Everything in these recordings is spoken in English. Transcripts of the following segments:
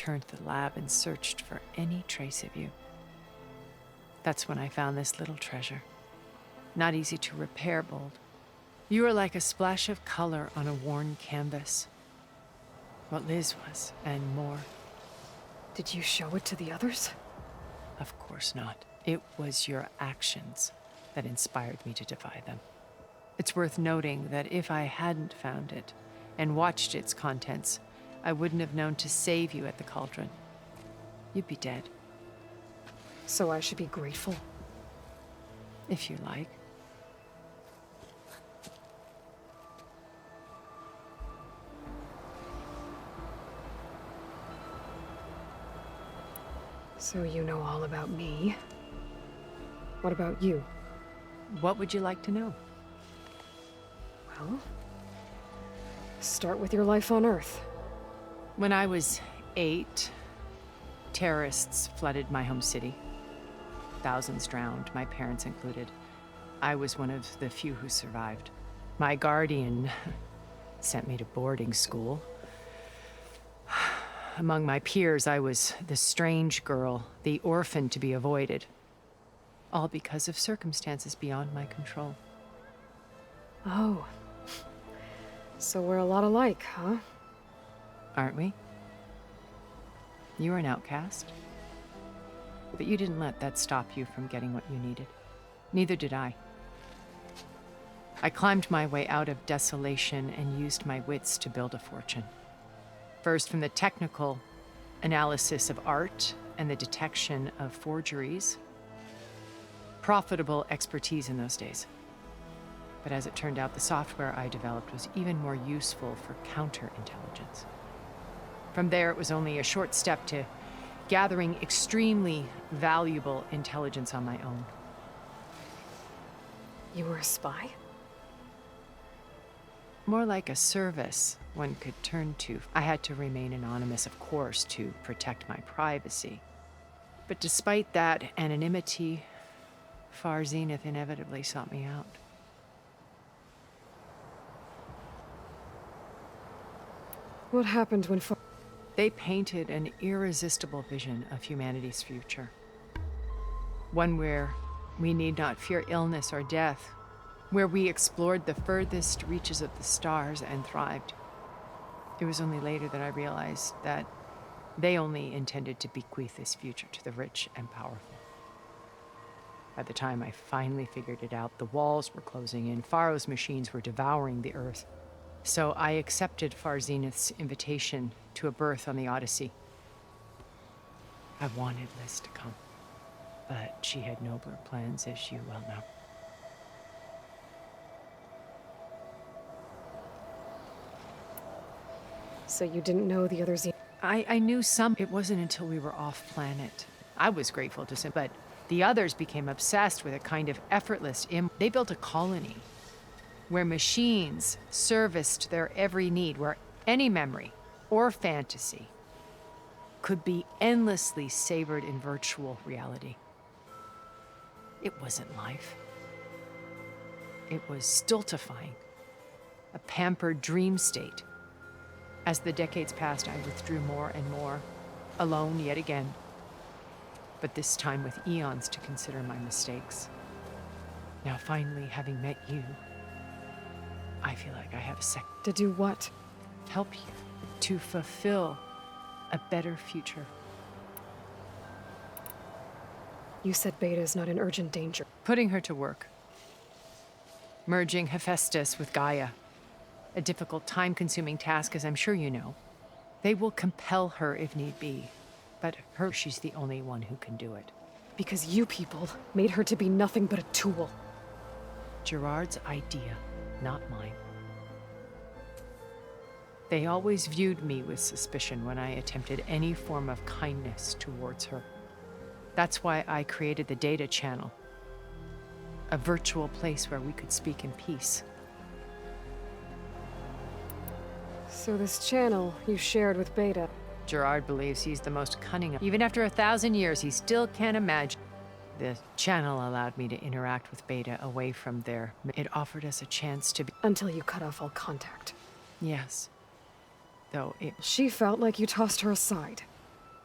returned to the lab and searched for any trace of you. That's when I found this little treasure. Not easy to repair, Bold. You were like a splash of color on a worn canvas. What Liz was, and more. Did you show it to the others? Of course not. It was your actions that inspired me to defy them. It's worth noting that if I hadn't found it and watched its contents, I wouldn't have known to save you at the cauldron. You'd be dead. So I should be grateful? If you like. So you know all about me. What about you? What would you like to know? Well, start with your life on Earth. When I was 8, terrorists flooded my home city. Thousands drowned, my parents included. I was one of the few who survived. My guardian sent me to boarding school. Among my peers, I was the strange girl, the orphan to be avoided. All because of circumstances beyond my control. Oh. So we're a lot alike, huh? Aren't we? You were an outcast. But you didn't let that stop you from getting what you needed. Neither did I. I climbed my way out of desolation and used my wits to build a fortune. First, from the technical analysis of art and the detection of forgeries. Profitable expertise in those days. But as it turned out, the software I developed was even more useful for counterintelligence. From there, it was only a short step to gathering extremely valuable intelligence on my own. You were a spy? More like a service one could turn to. I had to remain anonymous, of course, to protect my privacy. But despite that anonymity, Far Zenith inevitably sought me out. What happened when They painted an irresistible vision of humanity's future. One where we need not fear illness or death, where we explored the furthest reaches of the stars and thrived. It was only later that I realized that they only intended to bequeath this future to the rich and powerful. By the time I finally figured it out, the walls were closing in, Pharaoh's machines were devouring the Earth. So I accepted Far Zenith's invitation to a berth on the Odyssey. I wanted Liz to come, but she had nobler plans, as you well know. So you didn't know the others? I knew some. It wasn't until we were off planet. I was grateful to see, but the others became obsessed with a kind of effortless They built a colony where machines serviced their every need, where any memory or fantasy could be endlessly savored in virtual reality. It wasn't life. It was stultifying, a pampered dream state. As the decades passed, I withdrew more and more, alone yet again, but this time with eons to consider my mistakes. Now finally, having met you, I feel like I have a sec. To do what? Help you to fulfill a better future. You said Beta is not in urgent danger. Putting her to work. Merging Hephaestus with Gaia. A difficult, time-consuming task, as I'm sure you know. They will compel her if need be, but she's the only one who can do it. Because you people made her to be nothing but a tool. Gerard's idea, not mine. They always viewed me with suspicion when I attempted any form of kindness towards her. That's why I created the Data Channel, a virtual place where we could speak in peace. So this channel you shared with Beta. Gerard believes he's the most cunning. Even after 1,000 years, he still can't imagine. The channel allowed me to interact with Beta away from there. It offered us a chance to be... Until you cut off all contact. Yes. Though it... She felt like you tossed her aside.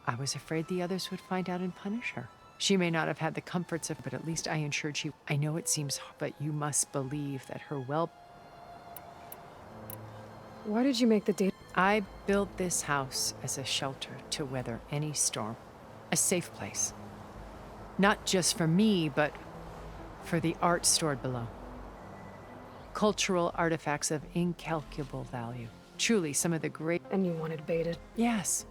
I was afraid the others would find out and punish her. She may not have had the comforts of, but at least I ensured she. I know it seems hard, but you must believe that her Why did you make the data? I built this house as a shelter to weather any storm. A safe place. Not just for me, but for the art stored below. Cultural artifacts of incalculable value. Truly some of the great. And you wanted Beta. Yes.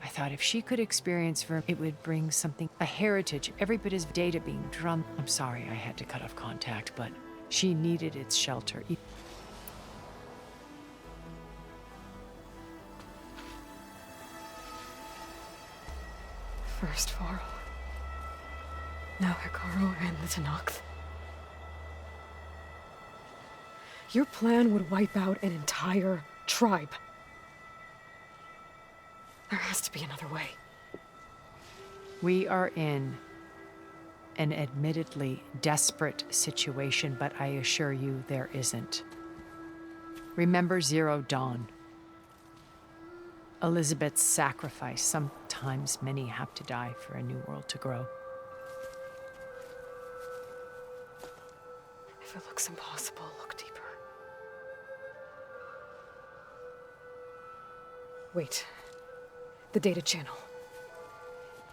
I thought if she could experience Verm, it would bring something, a heritage, every bit as data being drummed. I'm sorry I had to cut off contact, but she needed its shelter. First Varl. Now Hekarro and the Tenakth. Your plan would wipe out an entire tribe. There has to be another way. We are in an admittedly desperate situation, but I assure you there isn't. Remember Zero Dawn. Elizabeth's sacrifice. Sometimes many have to die for a new world to grow. If it looks impossible, look deeper. Wait. The data channel.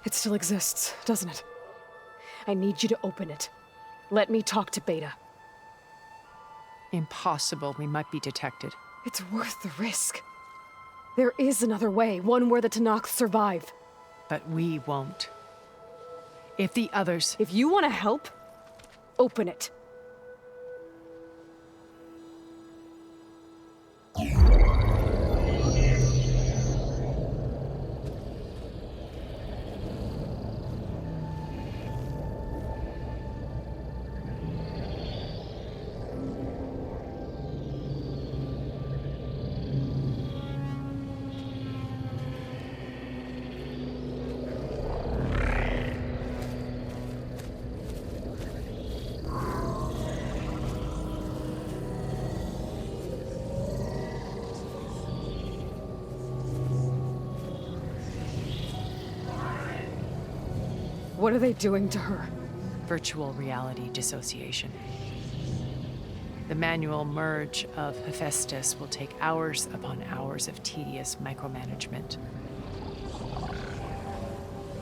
It still exists, doesn't it? I need you to open it. Let me talk to Beta. Impossible. We might be detected. It's worth the risk. There is another way, one where the Tenakth survive. But we won't. If the others... If you want to help, open it. What are they doing to her? Virtual reality dissociation. The manual merge of Hephaestus will take hours upon hours of tedious micromanagement.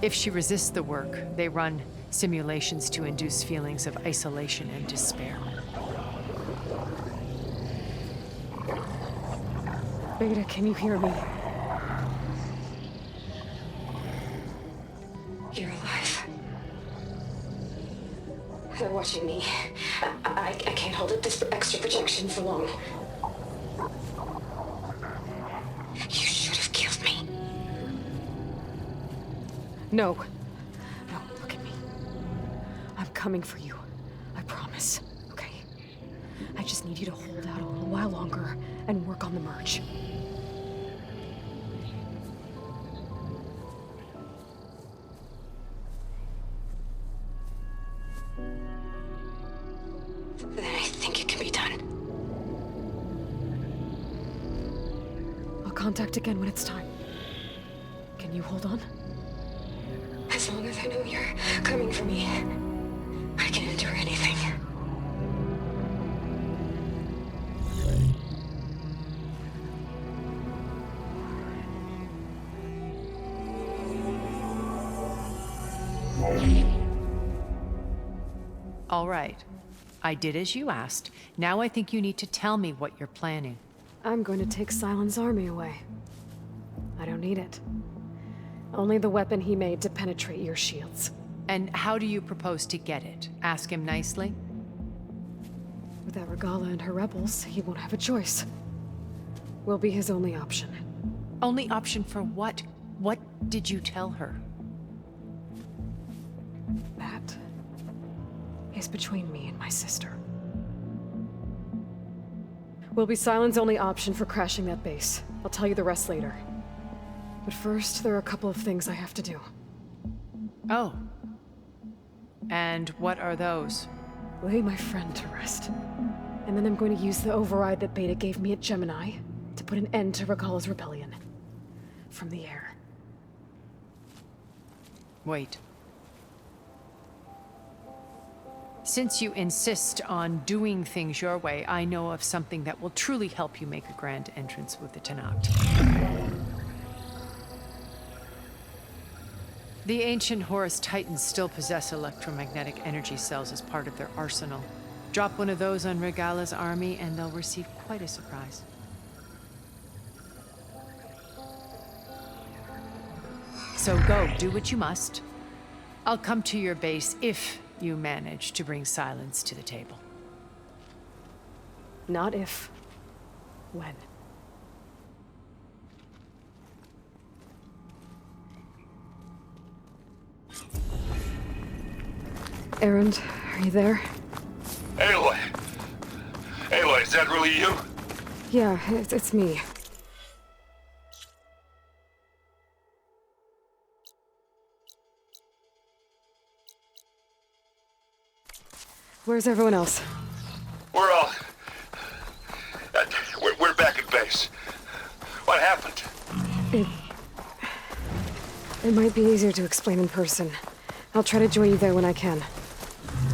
If she resists the work, they run simulations to induce feelings of isolation and despair. Beta, can you hear me? You're alive. They're watching me. I can't hold up this extra projection for long. You should have killed me. No. No, look at me. I'm coming for you. I promise. Okay? I just need you to hold out a little while longer and work on the merge. Then I think it can be done. I'll contact again when it's time. Can you hold on? As long as I know you're coming for me, I can endure anything. All right. I did as you asked. Now I think you need to tell me what you're planning. I'm going to take Sylens' army away. I don't need it. Only the weapon he made to penetrate your shields. And how do you propose to get it? Ask him nicely? Without Regala and her rebels, he won't have a choice. We'll be his only option. Only option for what? What did you tell her? That is between me and my sister. Will be Sylens' only option for crashing that base. I'll tell you the rest later. But first, there are a couple of things I have to do. Oh. And what are those? Lay my friend to rest. And then I'm going to use the override that Beta gave me at Gemini to put an end to Regala's rebellion. From the air. Wait. Since you insist on doing things your way, I know of something that will truly help you make a grand entrance with the Tenakth. The ancient Horus Titans still possess electromagnetic energy cells as part of their arsenal. Drop one of those on Regala's army and they'll receive quite a surprise. So go, do what you must. I'll come to your base if you manage to bring silence to the table. Not if. When. Erend, are you there? Aloy! Aloy, is that really you? Yeah, it's me. Where's everyone else? We're all... we're back at base. What happened? It might be easier to explain in person. I'll try to join you there when I can.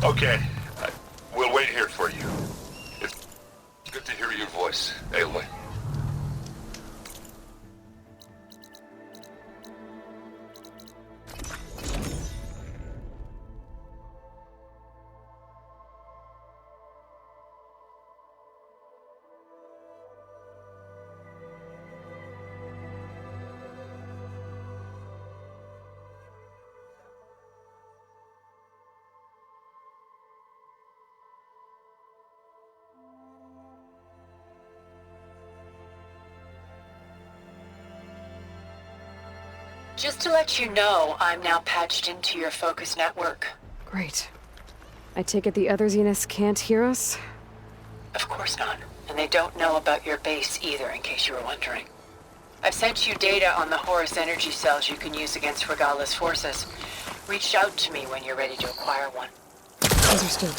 Okay. We'll wait here for you. It's good to hear your voice, Aloy. Just to let you know, I'm now patched into your focus network. Great. I take it the other Zeniths can't hear us? Of course not. And they don't know about your base either, in case you were wondering. I've sent you data on the Horus energy cells you can use against Regala's forces. Reach out to me when you're ready to acquire one. Understood.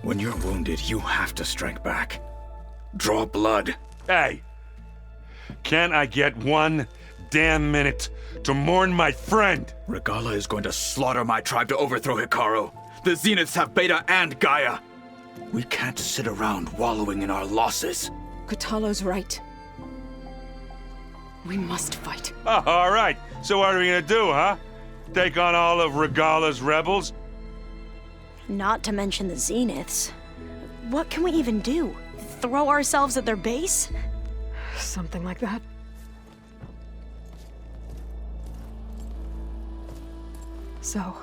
When you're wounded, you have to strike back. Draw blood. Hey! Can't I get one damn minute to mourn my friend? Regala is going to slaughter my tribe to overthrow Hekarro. The Zeniths have Beta and Gaia. We can't sit around wallowing in our losses. Kotallo's right. We must fight. Oh, all right. So what are we gonna do, huh? Take on all of Regala's rebels? Not to mention the Zeniths. What can we even do? Throw ourselves at their base? Something like that. So...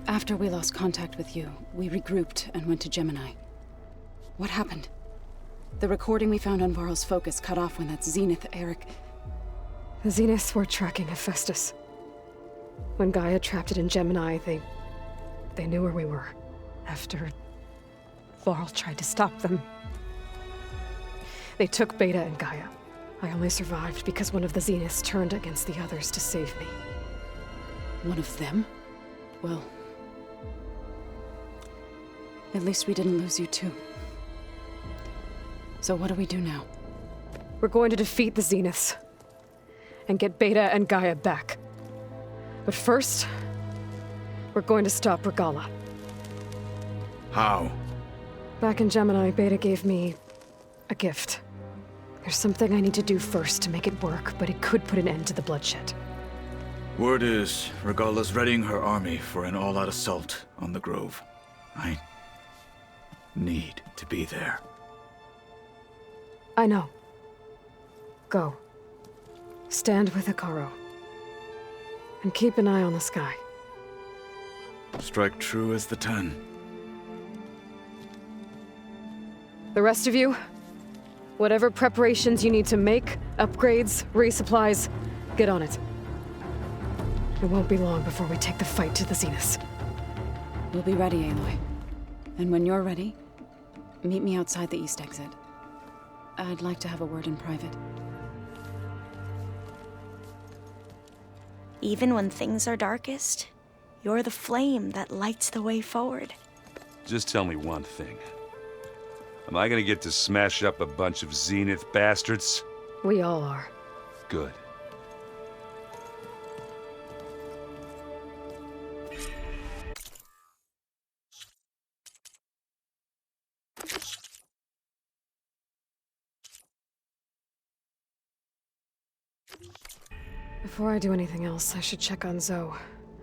After we lost contact with you, we regrouped and went to Gemini. What happened? The recording we found on Varl's focus cut off when that Zenith, Eric... The Zeniths were tracking Hephaestus. When Gaia trapped it in Gemini, they knew where we were. After Varl tried to stop them. They took Beta and Gaia. I only survived because one of the Zeniths turned against the others to save me. One of them? Well... at least we didn't lose you too. So what do we do now? We're going to defeat the Zeniths. And get Beta and Gaia back. But first, we're going to stop Regala. How? Back in Gemini, Beta gave me a gift. There's something I need to do first to make it work, but it could put an end to the bloodshed. Word is, Regala's readying her army for an all-out assault on the Grove. I need to be there. I know. Go. Stand with Hekarro. And keep an eye on the sky. Strike true as the 10. The rest of you, whatever preparations you need to make, upgrades, resupplies, get on it. It won't be long before we take the fight to the Zeniths. We'll be ready, Aloy. And when you're ready, meet me outside the east exit. I'd like to have a word in private. Even when things are darkest, you're the flame that lights the way forward. Just tell me one thing. Am I gonna get to smash up a bunch of Zenith bastards? We all are. Good. Before I do anything else, I should check on Zoe.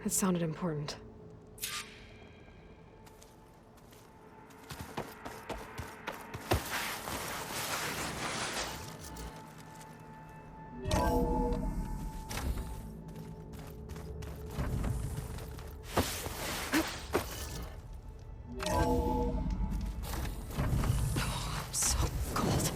It sounded important. So cold.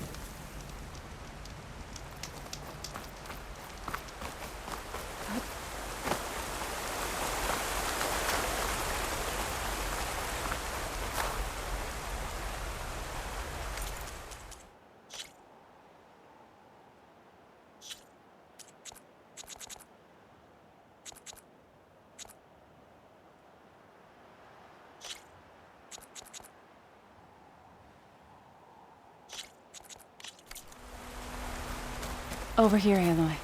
Over here, Aloy.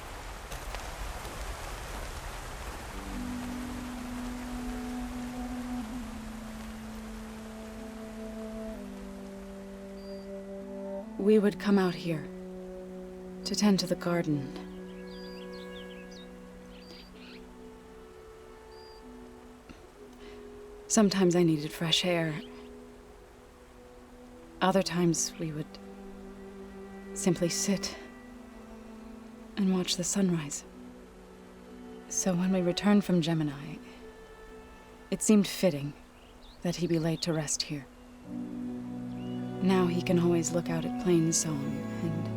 We would come out here to tend to the garden. Sometimes I needed fresh air. Other times we would simply sit and watch the sunrise. So when we returned from Gemini, it seemed fitting that he be laid to rest here. Now he can always look out at Plainsong and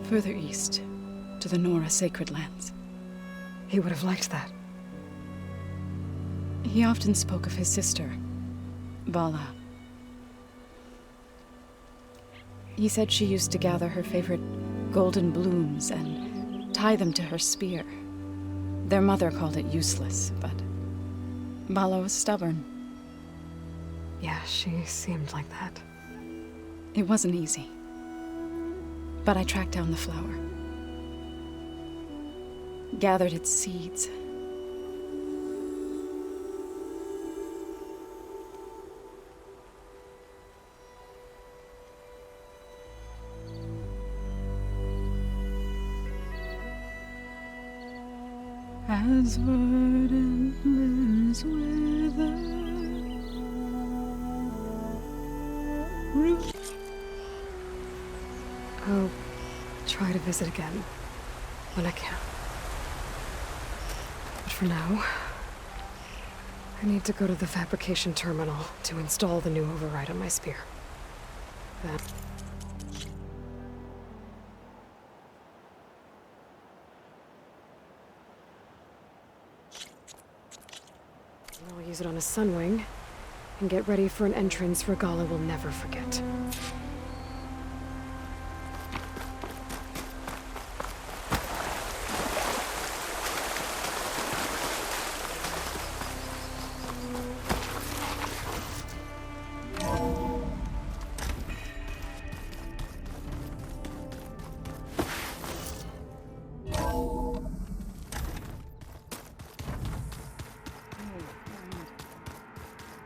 further east to the Nora Sacred Lands. He would have liked that. He often spoke of his sister, Vala. He said she used to gather her favorite golden blooms and tie them to her spear. Their mother called it useless, but Vala was stubborn. Yeah, she seemed like that. It wasn't easy. But I tracked down the flower. Gathered its seeds. As verdant limbs wither, I'll try to visit again when I can. But for now, I need to go to the fabrication terminal to install the new override on my spear. Then I'll use it on a Sunwing and get ready for an entrance Regalla will never forget.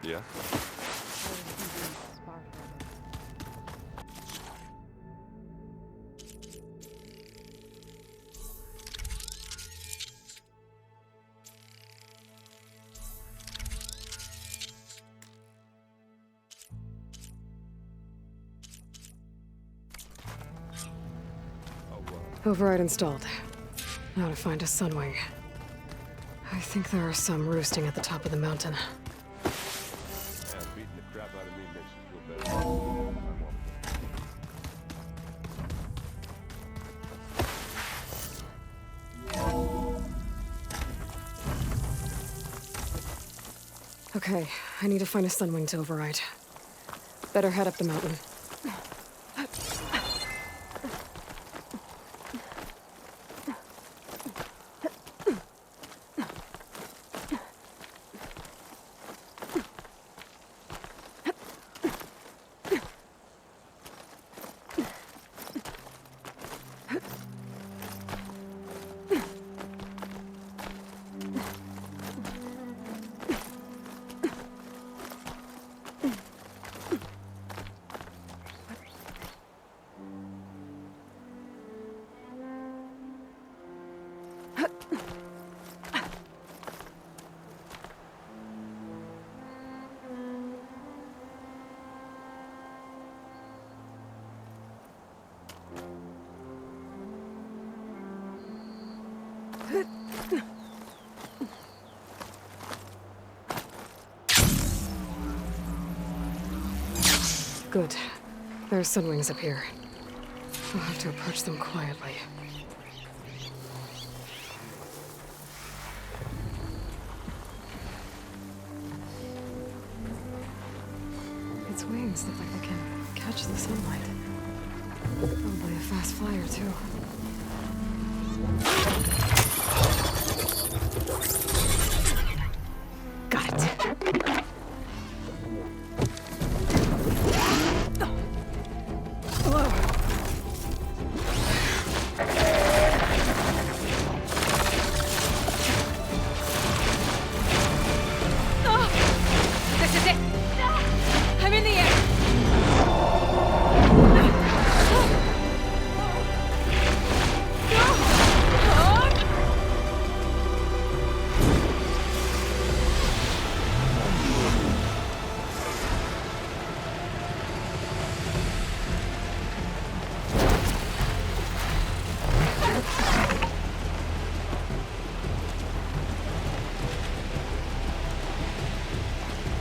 Yeah? Override installed. Now to find a Sunwing. I think there are some roosting at the top of the mountain. Okay, I need to find a Sunwing to override. Better head up the mountain. Good. There's Sunwings up here. I'll have to approach them quietly. Its wings look like they can catch the sunlight. Probably a fast flyer, too. Got it. This is it! I'm in the air!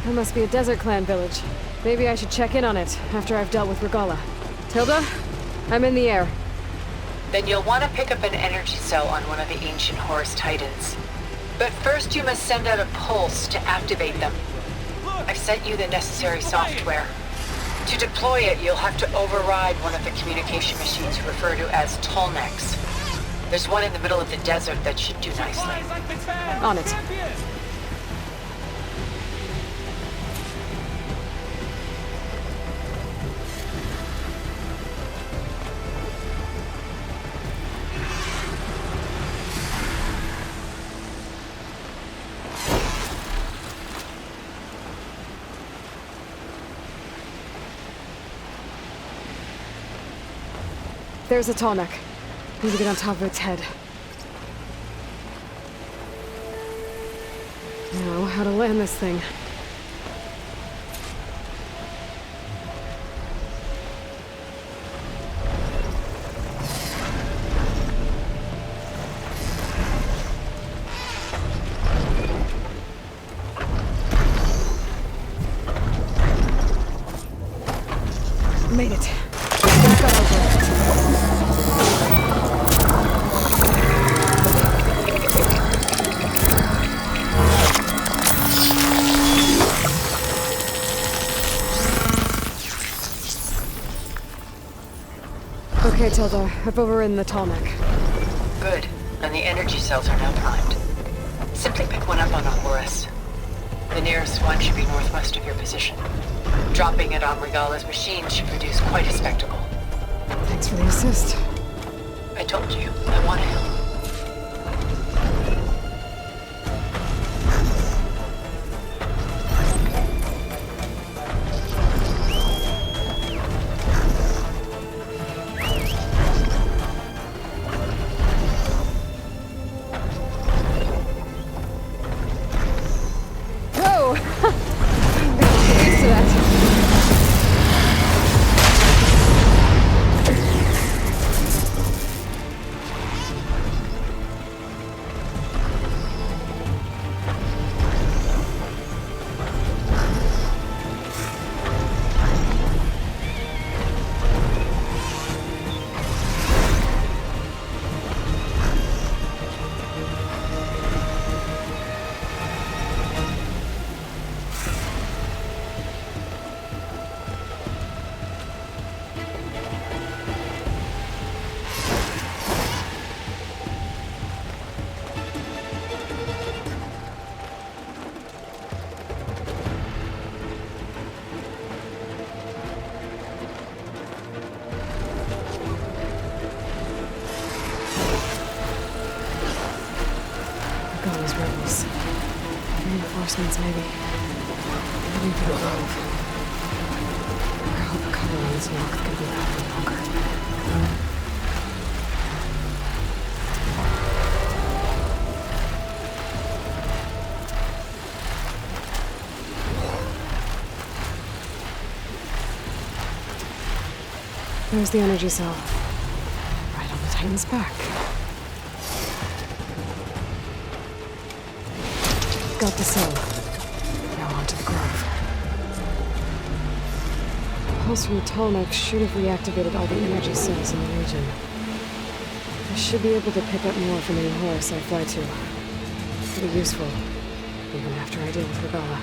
That must be a Desert Clan village. Maybe I should check in on it after I've dealt with Regalla. Tilda, I'm in the air. Then you'll want to pick up an energy cell on one of the ancient Horus Titans. But first you must send out a pulse to activate them. I've sent you the necessary software. To deploy it, you'll have to override one of the communication machines you refer to as Tolnecs. There's one in the middle of the desert that should do nicely. On it. There's a Tallneck. Need to get on top of its head. Now, how to land this thing. Made it. Let's go over. Okay, Tilda. I've overridden the Tallneck. Good. And the energy cells are now primed. Simply pick one up on a Horus. The nearest one should be northwest of your position. Dropping it on Regalla's machine should produce quite a spectacle. Thanks for the assist. I told you, I want to help. Whoa! Get used to that. Reinforcements, maybe. Maybe the grove. I hope cover on this rock can be that any longer. There's the energy cell. Right on the Titan's back. Got the cell. Now onto the grove. The pulse from the Tallneck should have reactivated all the energy cells in the region. I should be able to pick up more from any horse I fly to. It'll be useful, even after I deal with Regalla.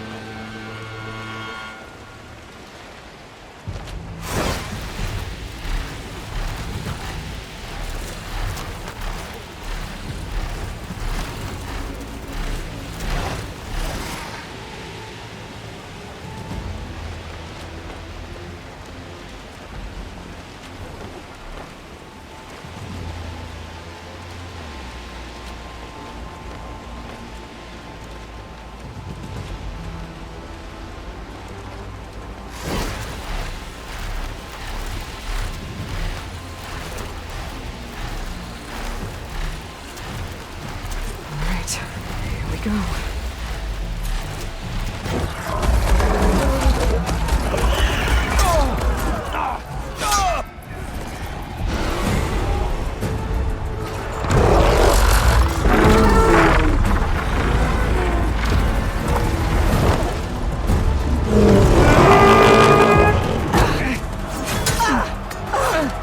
Go.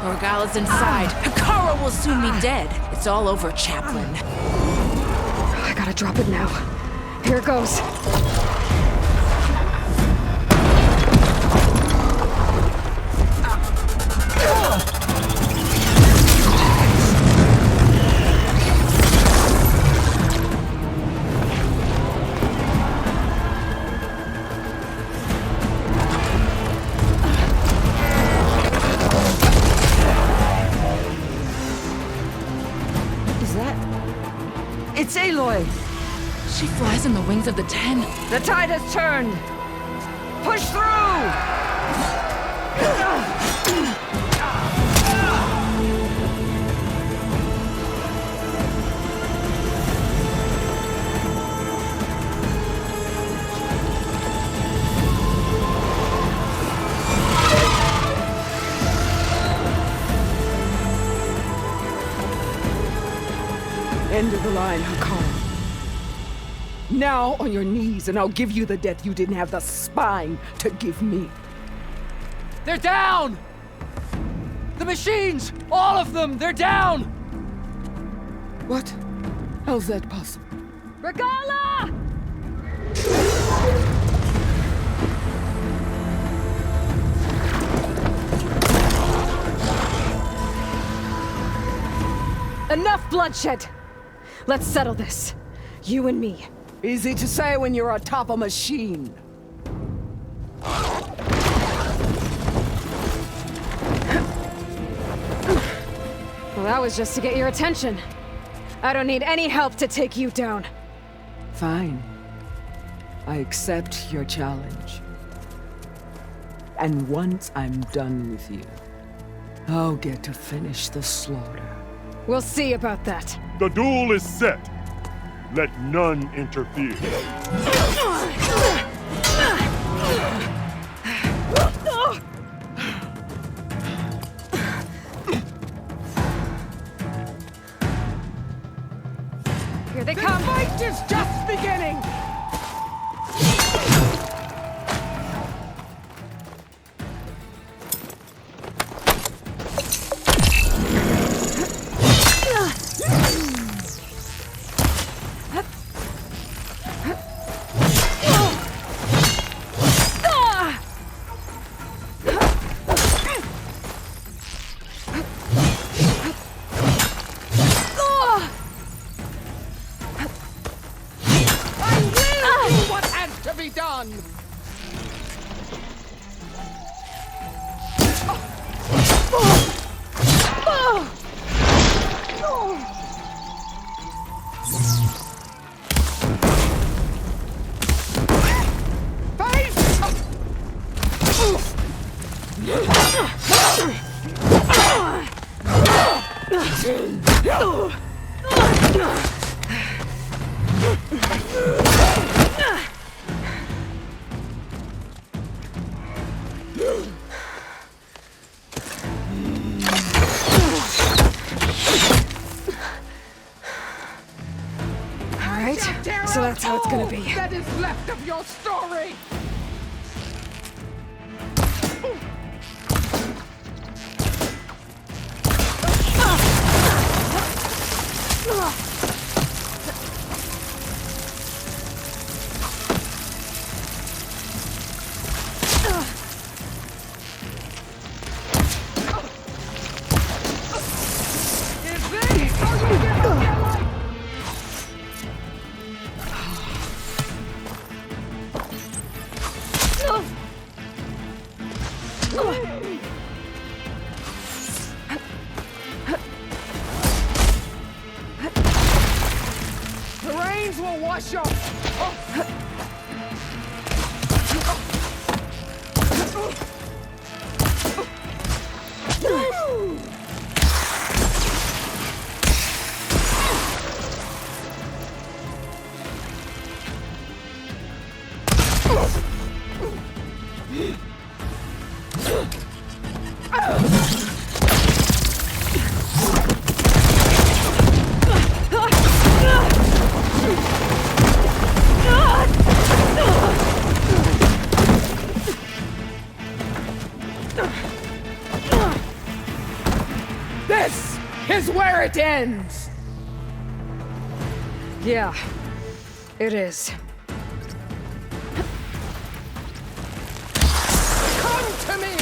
Regalla's inside. Hekara will soon be dead. It's all over, Chaplain. I gotta drop it now. Here it goes. Is that... It's Aloy! She flies in the wings of the Ten. The tide has turned! Push through! End of the line, Hekara. Now on your knees, and I'll give you the death you didn't have the spine to give me. They're down! The machines! All of them! They're down! What? How's that possible? Regalla! Enough bloodshed! Let's settle this. You and me. Easy to say when you're atop a machine. Well, that was just to get your attention. I don't need any help to take you down. Fine. I accept your challenge. And once I'm done with you, I'll get to finish the slaughter. We'll see about that. The duel is set. Let none interfere. Here they come! The fight is just beginning! I will Alright, so that's how it's gonna be. That is left of your story! The rains will wash off! This is where it ends! Yeah, it is. Come to me!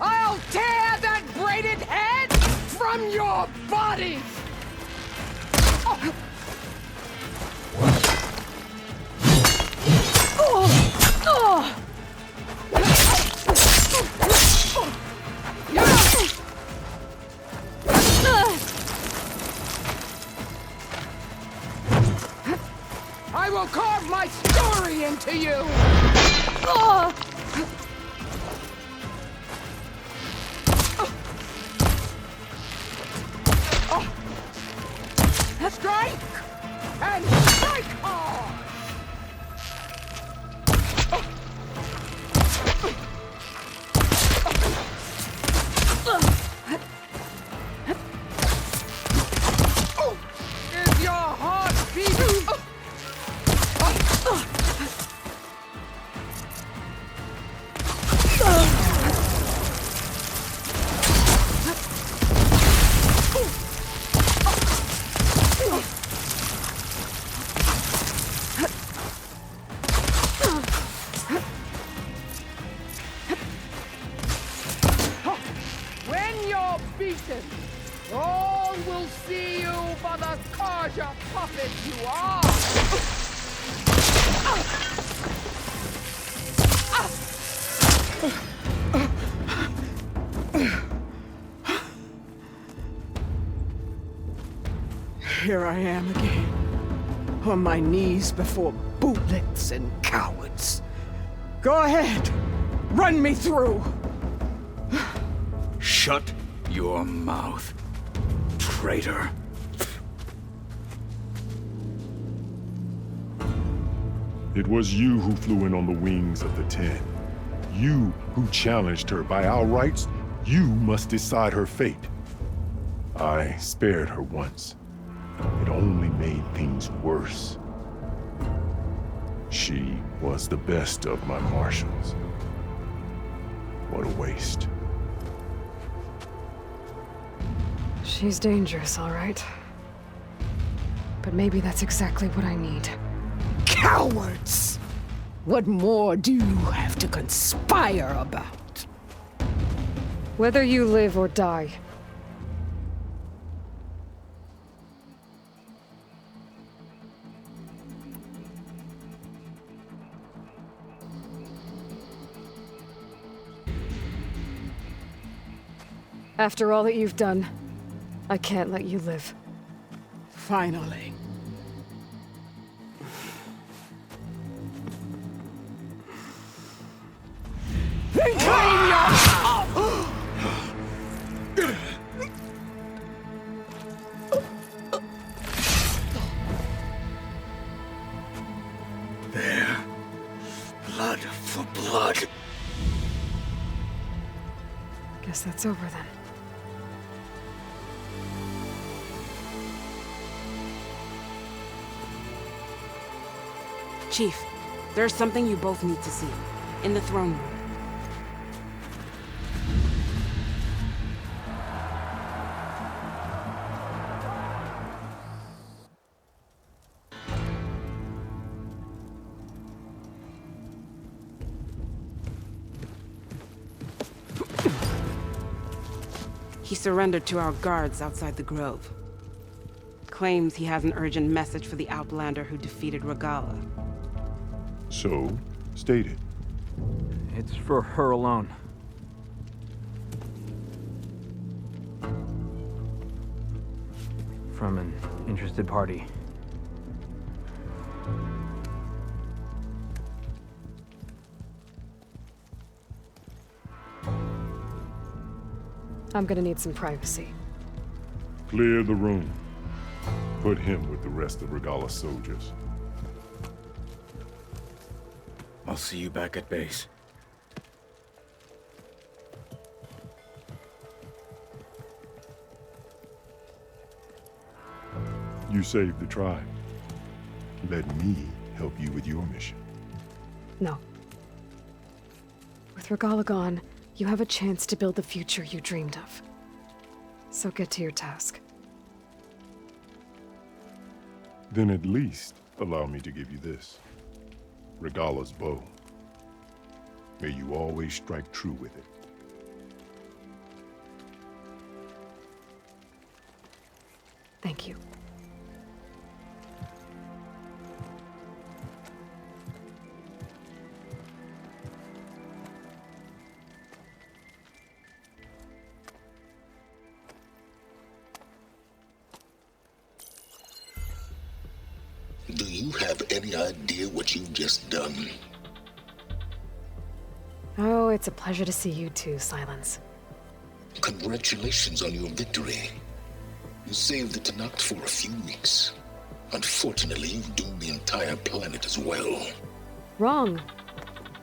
I'll tear that braided head from your body! I will carve my story into you! Strike! And strike hard! Is your heart beating? When you're beaten, all will see you for the Carja puppet you are! Here I am again, on my knees before bootlicks and cowards. Go ahead, run me through. Shut your mouth, traitor. It was you who flew in on the wings of the Ten. You who challenged her. By our rights, you must decide her fate. I spared her once. It only made things worse. She was the best of my marshals. What a waste. She's dangerous, all right. But maybe that's exactly what I need. Cowards! What more do you have to conspire about? Whether you live or die, After all that you've done, I can't let you live. Finally. There. Blood for blood. Guess that's over then. Chief, there's something you both need to see. In the throne room. He surrendered to our guards outside the grove. Claims he has an urgent message for the Outlander who defeated Regalla. So, state it. It's for her alone. From an interested party. I'm gonna need some privacy. Clear the room. Put him with the rest of Regalla's soldiers. I'll see you back at base. You saved the tribe. Let me help you with your mission. No. With Regalla gone, you have a chance to build the future you dreamed of. So get to your task. Then at least allow me to give you this. Regalla's bow. May you always strike true with it. Thank you. Do you have any idea what you've just done? Oh, it's a pleasure to see you too, Silence. Congratulations on your victory. You saved the Tenakth for a few weeks. Unfortunately, you've doomed the entire planet as well. Wrong.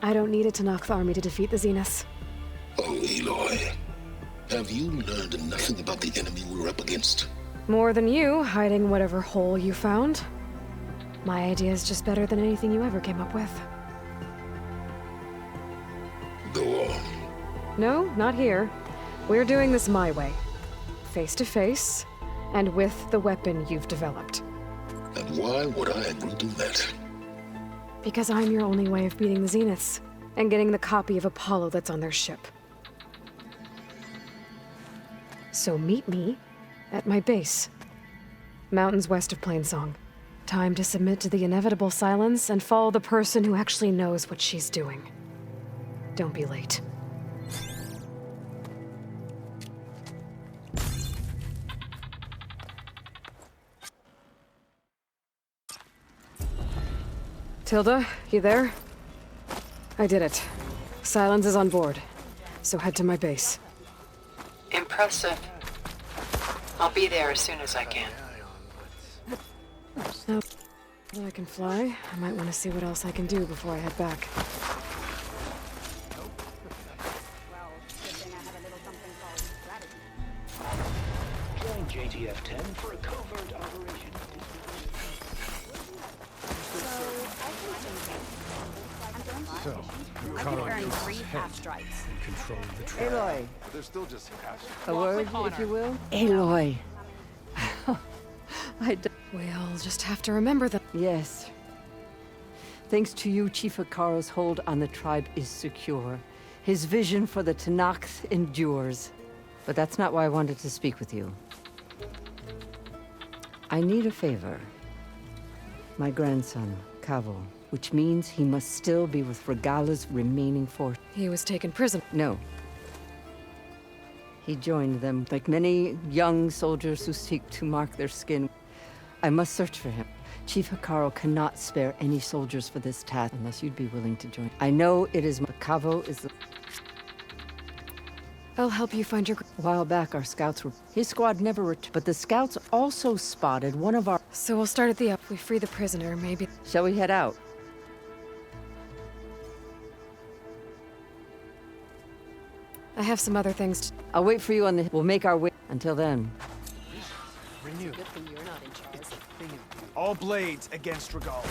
I don't need a Tenakth army to defeat the Zeniths. Oh, Aloy. Have you learned nothing about the enemy we're up against? More than you, hiding whatever hole you found. My idea is just better than anything you ever came up with. Go on. No, not here. We're doing this my way. Face to face, and with the weapon you've developed. And why would I agree to that? Because I'm your only way of beating the Zeniths, and getting the copy of Apollo that's on their ship. So meet me at my base. Mountains west of Plainsong. Time to submit to the inevitable silence and follow the person who actually knows what she's doing. Don't be late. Tilda, you there? I did it. Silence is on board, so head to my base. Impressive. I'll be there as soon as I can. Now that I can fly, I might want to see what else I can do before I head back. Join JTF-10 for a covert operation. So, I've been wearing 3 half-stripes. Control the trail. Aloy. But they're still just half. A word, if you will? Aloy. We'll just have to remember that. Yes. Thanks to you, Chief Hekarro's hold on the tribe is secure. His vision for the Tenakth endures. But that's not why I wanted to speak with you. I need a favor. My grandson, Kavo, which means he must still be with Regalla's remaining force. He was taken prisoner. No. He joined them, like many young soldiers who seek to mark their skin. I must search for him. Chief Hekarro cannot spare any soldiers for this task unless you'd be willing to join. I know it is Kavo is the... I'll help you find your... A while back, our scouts were... His squad never returned, but the scouts also spotted one of our... So we'll start at the up. We free the prisoner, maybe... Shall we head out? I have some other things to... I'll wait for you on the... We'll make our way. Until then. Renew. All blades against Regalla.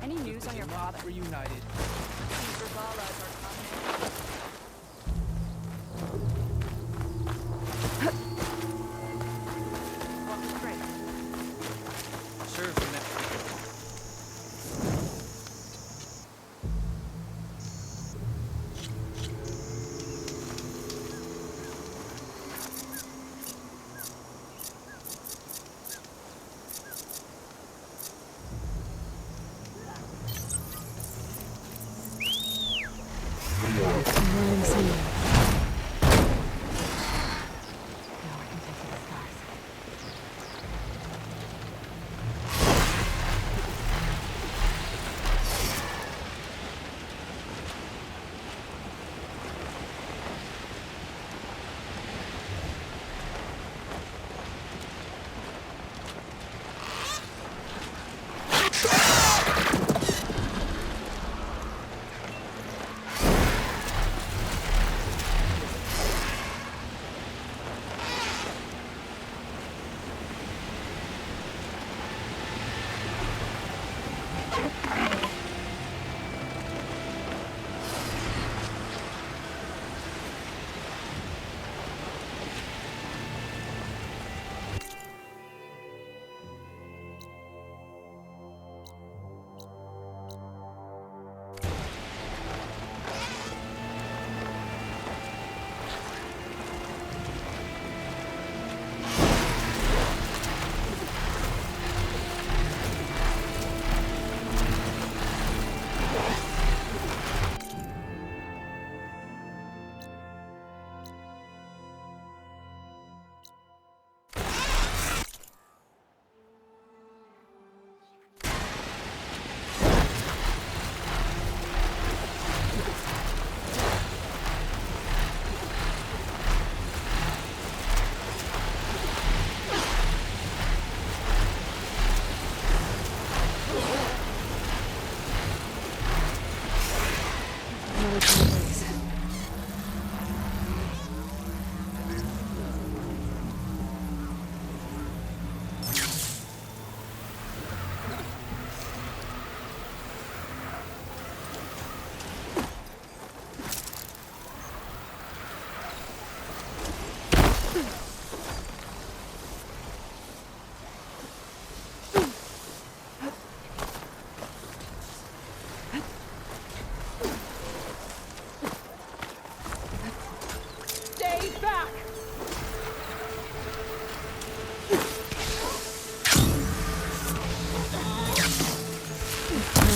Any news on your father? Reunited. Serve the next.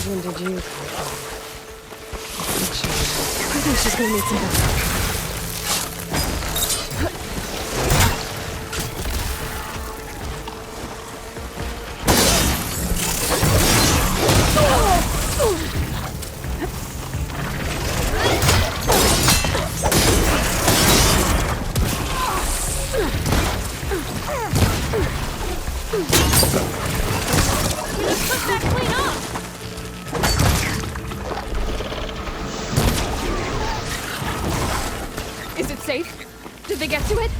When did you... I think she's gonna need some help. Is it safe? Did they get to it?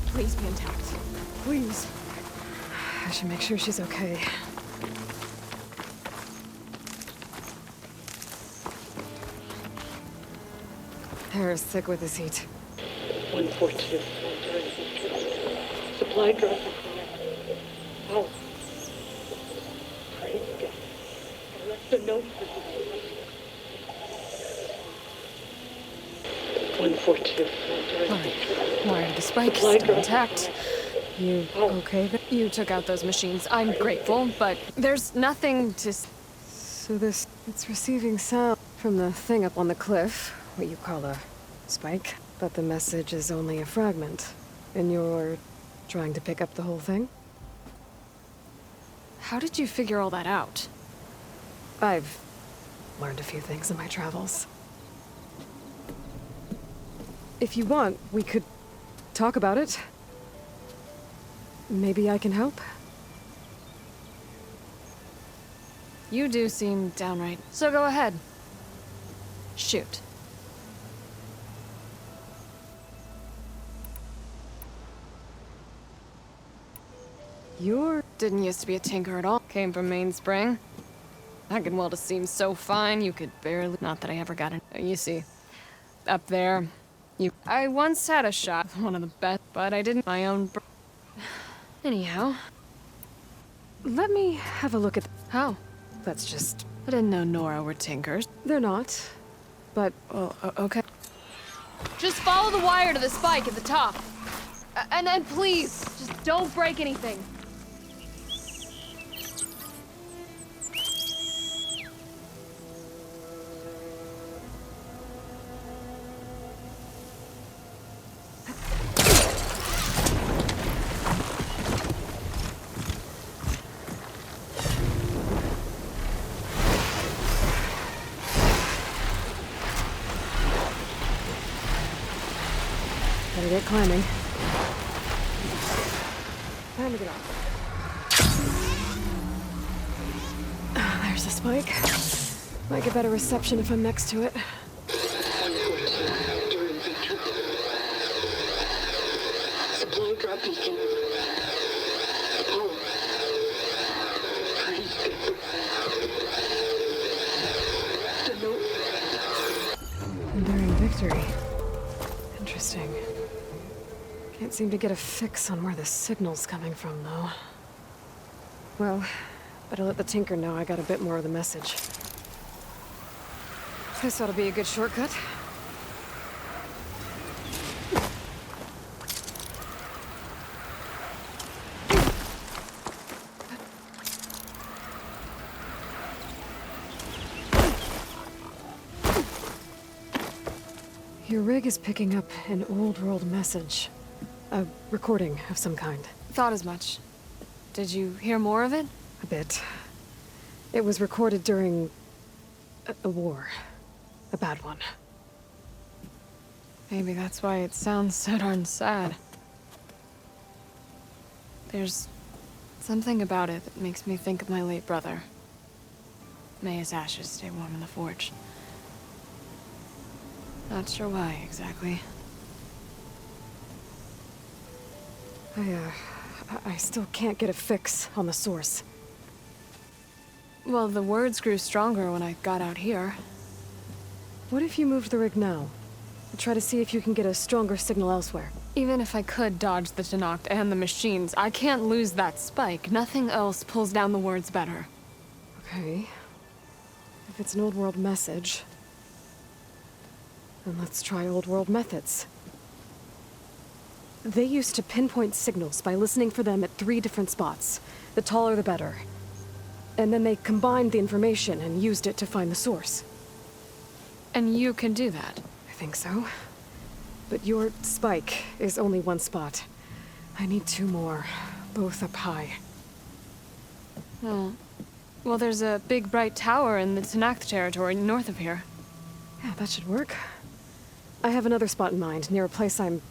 Please be intact. Please. I should make sure she's okay. Hair is thick with this heat. 142. Supply drop required. Oh. Praise God. I left a note for you. 142. Why are the spikes still intact? You okay? You took out those machines. I'm grateful, but there's nothing to... So this... It's receiving sound from the thing up on the cliff. What you call a spike? But the message is only a fragment, and you're trying to pick up the whole thing? How did you figure all that out? I've learned a few things in my travels. If you want, we could talk about it. Maybe I can help? You do seem downright. So go ahead. Shoot. Didn't used to be a tinker at all. Came from Mainspring. Hagenweld seems so fine, you could barely... Not that I ever got it. You see, up there, I once had a shot with one of the best, but I didn't my own... Anyhow. Let me have a look at... How? That's just... I didn't know Nora were tinkers. They're not, but... Well, okay. Just follow the wire to the spike at the top. And then please, just don't break anything. Better get climbing. Time to get off. There's the spike. Might get better reception if I'm next to it. Supply drop beacon. Apollo. Please. The note. Enduring victory. Interesting. Can't seem to get a fix on where the signal's coming from, though. Well, better let the Tinker know I got a bit more of the message. This ought to be a good shortcut. Your rig is picking up an old world message. A recording of some kind. Thought as much. Did you hear more of it? A bit. It was recorded during a war. A bad one. Maybe that's why it sounds so darn sad. There's something about it that makes me think of my late brother. May his ashes stay warm in the forge. Not sure why, exactly. I still can't get a fix on the source. Well, the words grew stronger when I got out here. What if you moved the rig now? Try to see if you can get a stronger signal elsewhere. Even if I could dodge the Tenakth and the machines, I can't lose that spike. Nothing else pulls down the words better. Okay. If it's an old world message, then let's try old world methods. They used to pinpoint signals by listening for them at 3 different spots. The taller the better. And then they combined the information and used it to find the source. And you can do that? I think so. But your spike is only 1 spot. I need 2 more, both up high. Oh. Well, there's a big bright tower in the Tenakth territory north of here. Yeah, that should work. I have another spot in mind, near a place I'm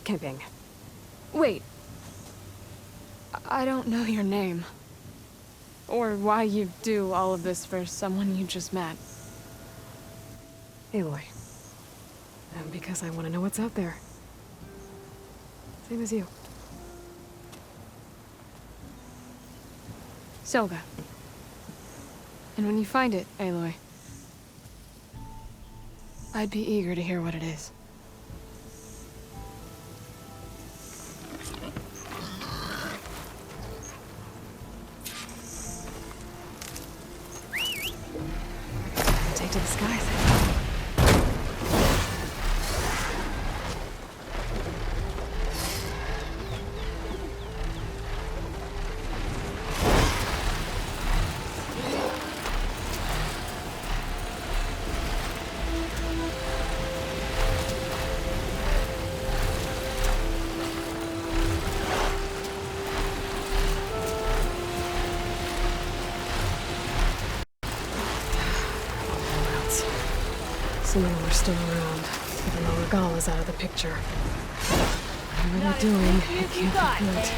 camping. Wait. I don't know your name. Or why you do all of this for someone you just met. Aloy. And because I want to know what's out there. Same as you. Selga. And when you find it, Aloy, I'd be eager to hear what it is. Take to the skies. Assuming we're still around, even though Regala's out of the picture. Whatever they're doing, it can't be good.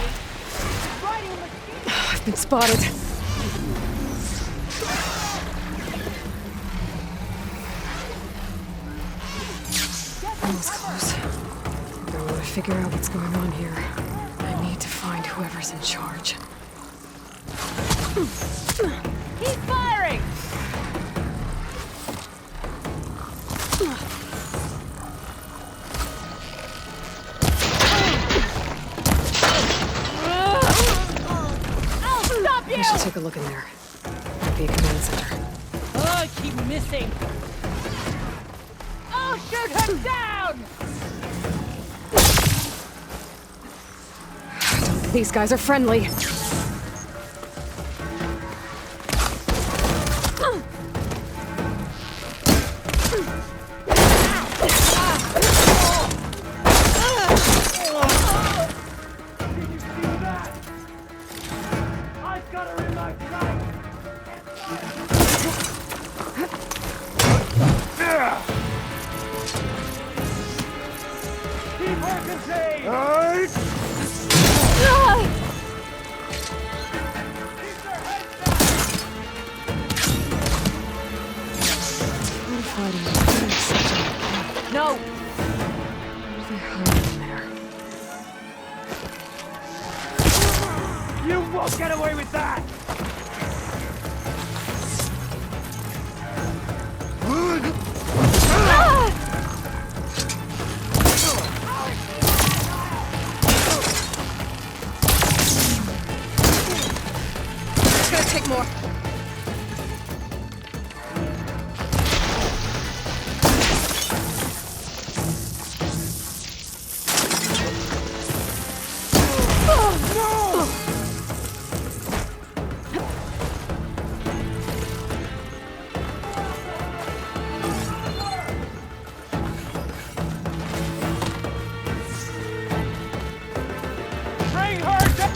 I've been spotted. Almost close. I want to figure out what's going on here. I need to find whoever's in charge. Keep firing! I'll stop you! I should take a look in there. Might be a command center. Oh, I keep missing! I'll shoot him down! These guys are friendly. No! They're hiding there. You won't get away with that! It's gonna take more. Bring her down!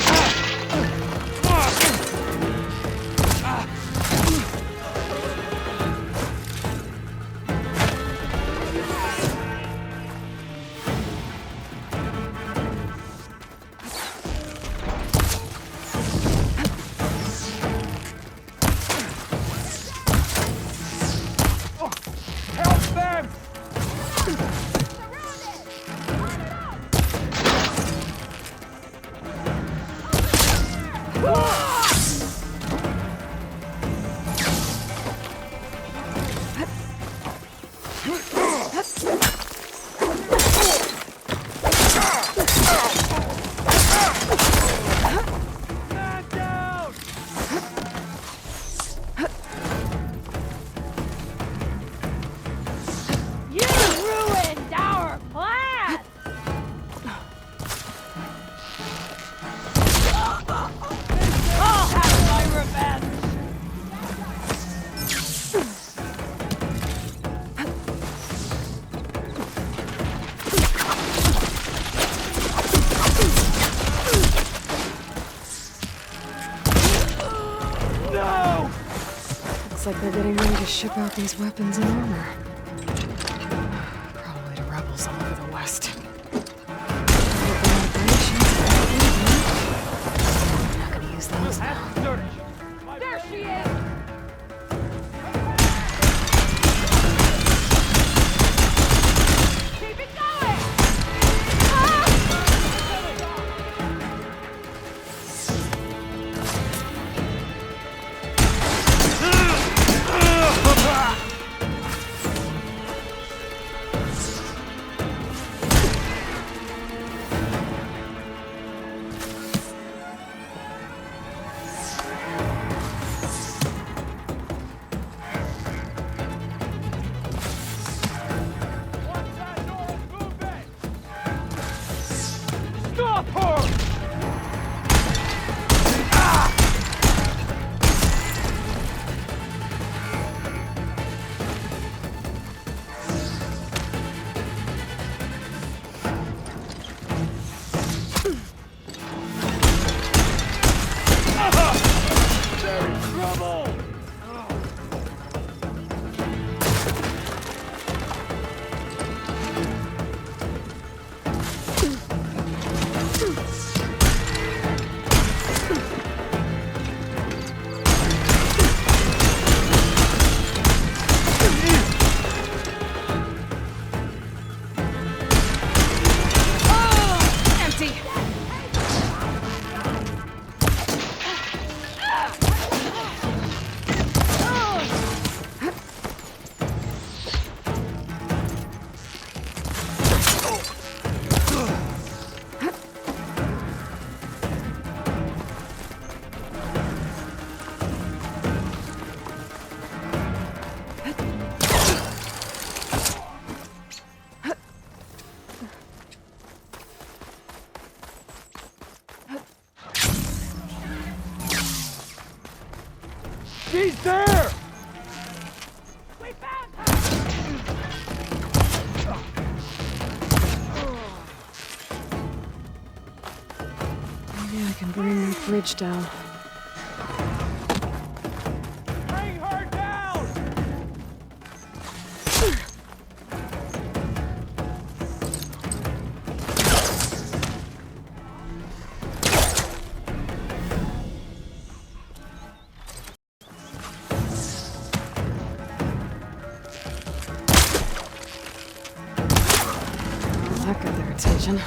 Help them! Man down! You ruined our plan! I'll have my revenge! No! Looks like they're getting ready to ship out these weapons and armor. Probably to rebels all over the West. I'm not gonna use those now. There she is! Keep it going! She's there! Maybe I can bring the bridge down. Bring her down! That got their attention.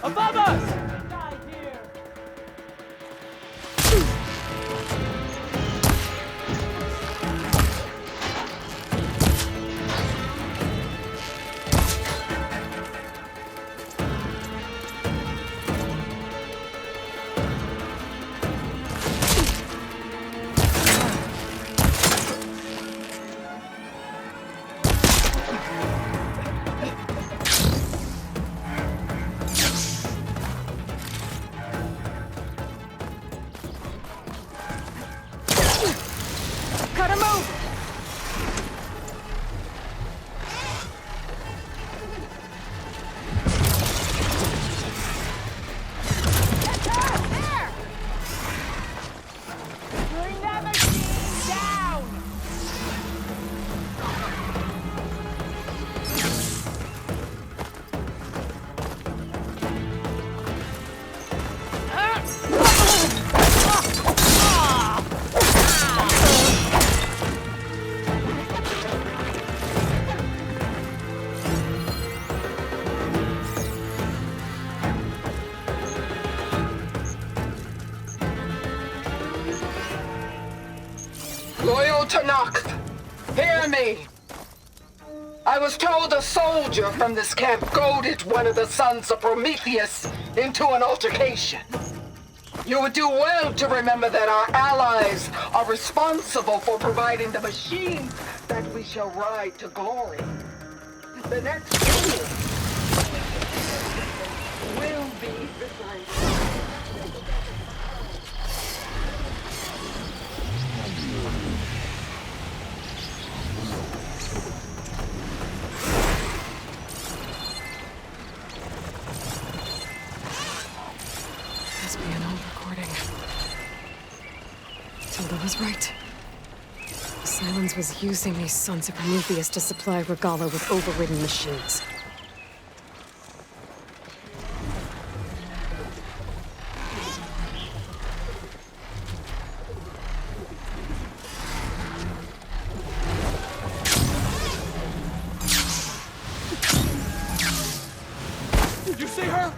Above us! Cut him move! Bring that machine down! Loyal Tanakh, hear me. I was told a soldier from this camp goaded one of the sons of Prometheus into an altercation. You would do well to remember that our allies are responsible for providing the machines that we shall ride to glory. The next duel will be decided. Must be an old recording. Tilda was right. Silence was using these sons of Prometheus to supply Regalla with overridden machines. Did you see her?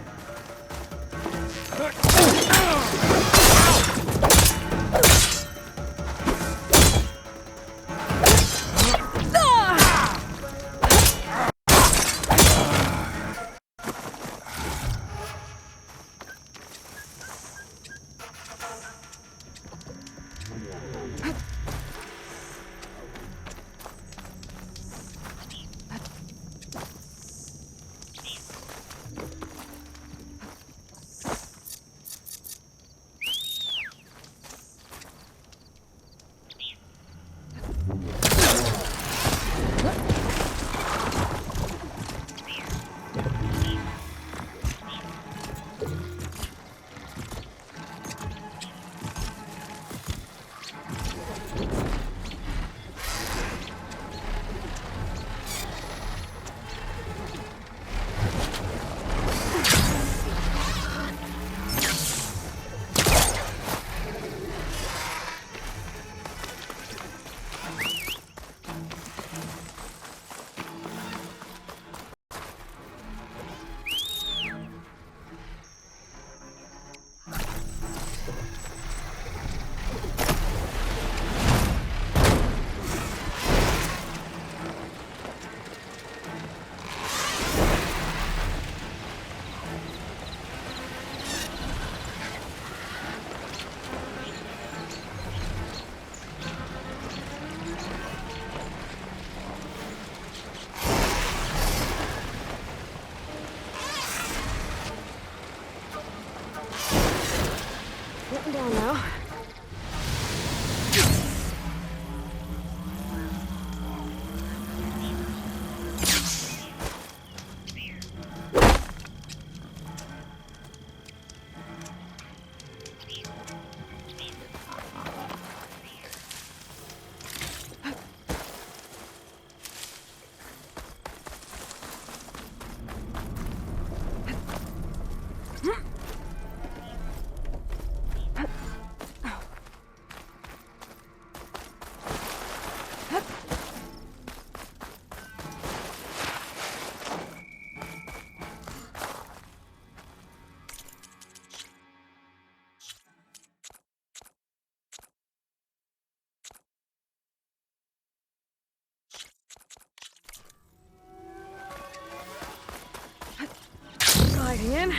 Going in.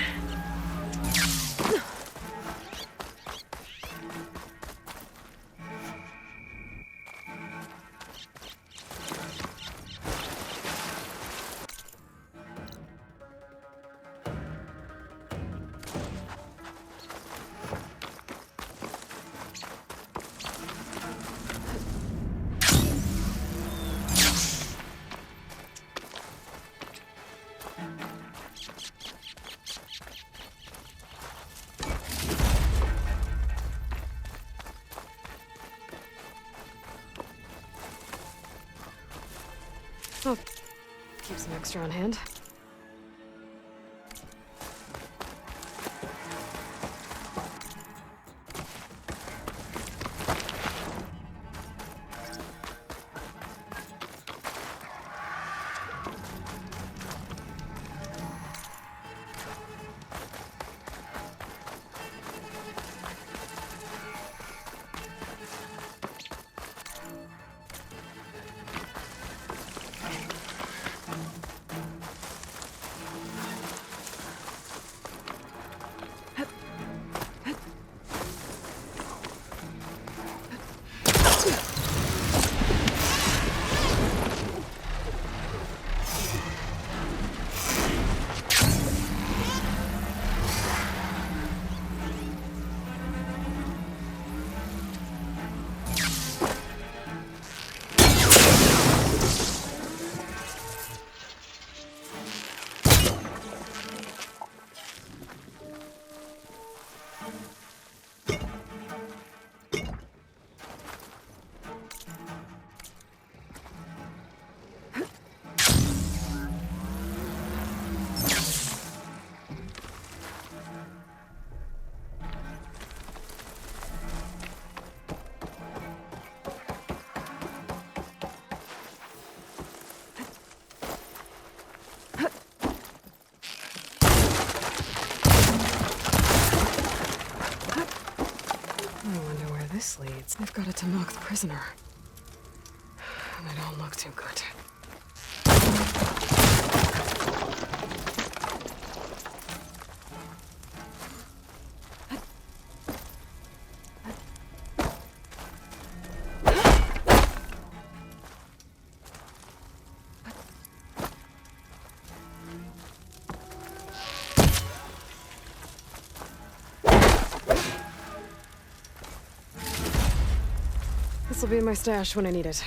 Oh, keep some extra on hand. This leads. They've got it to knock the prisoner. And they don't look too good. This'll be in my stash when I need it.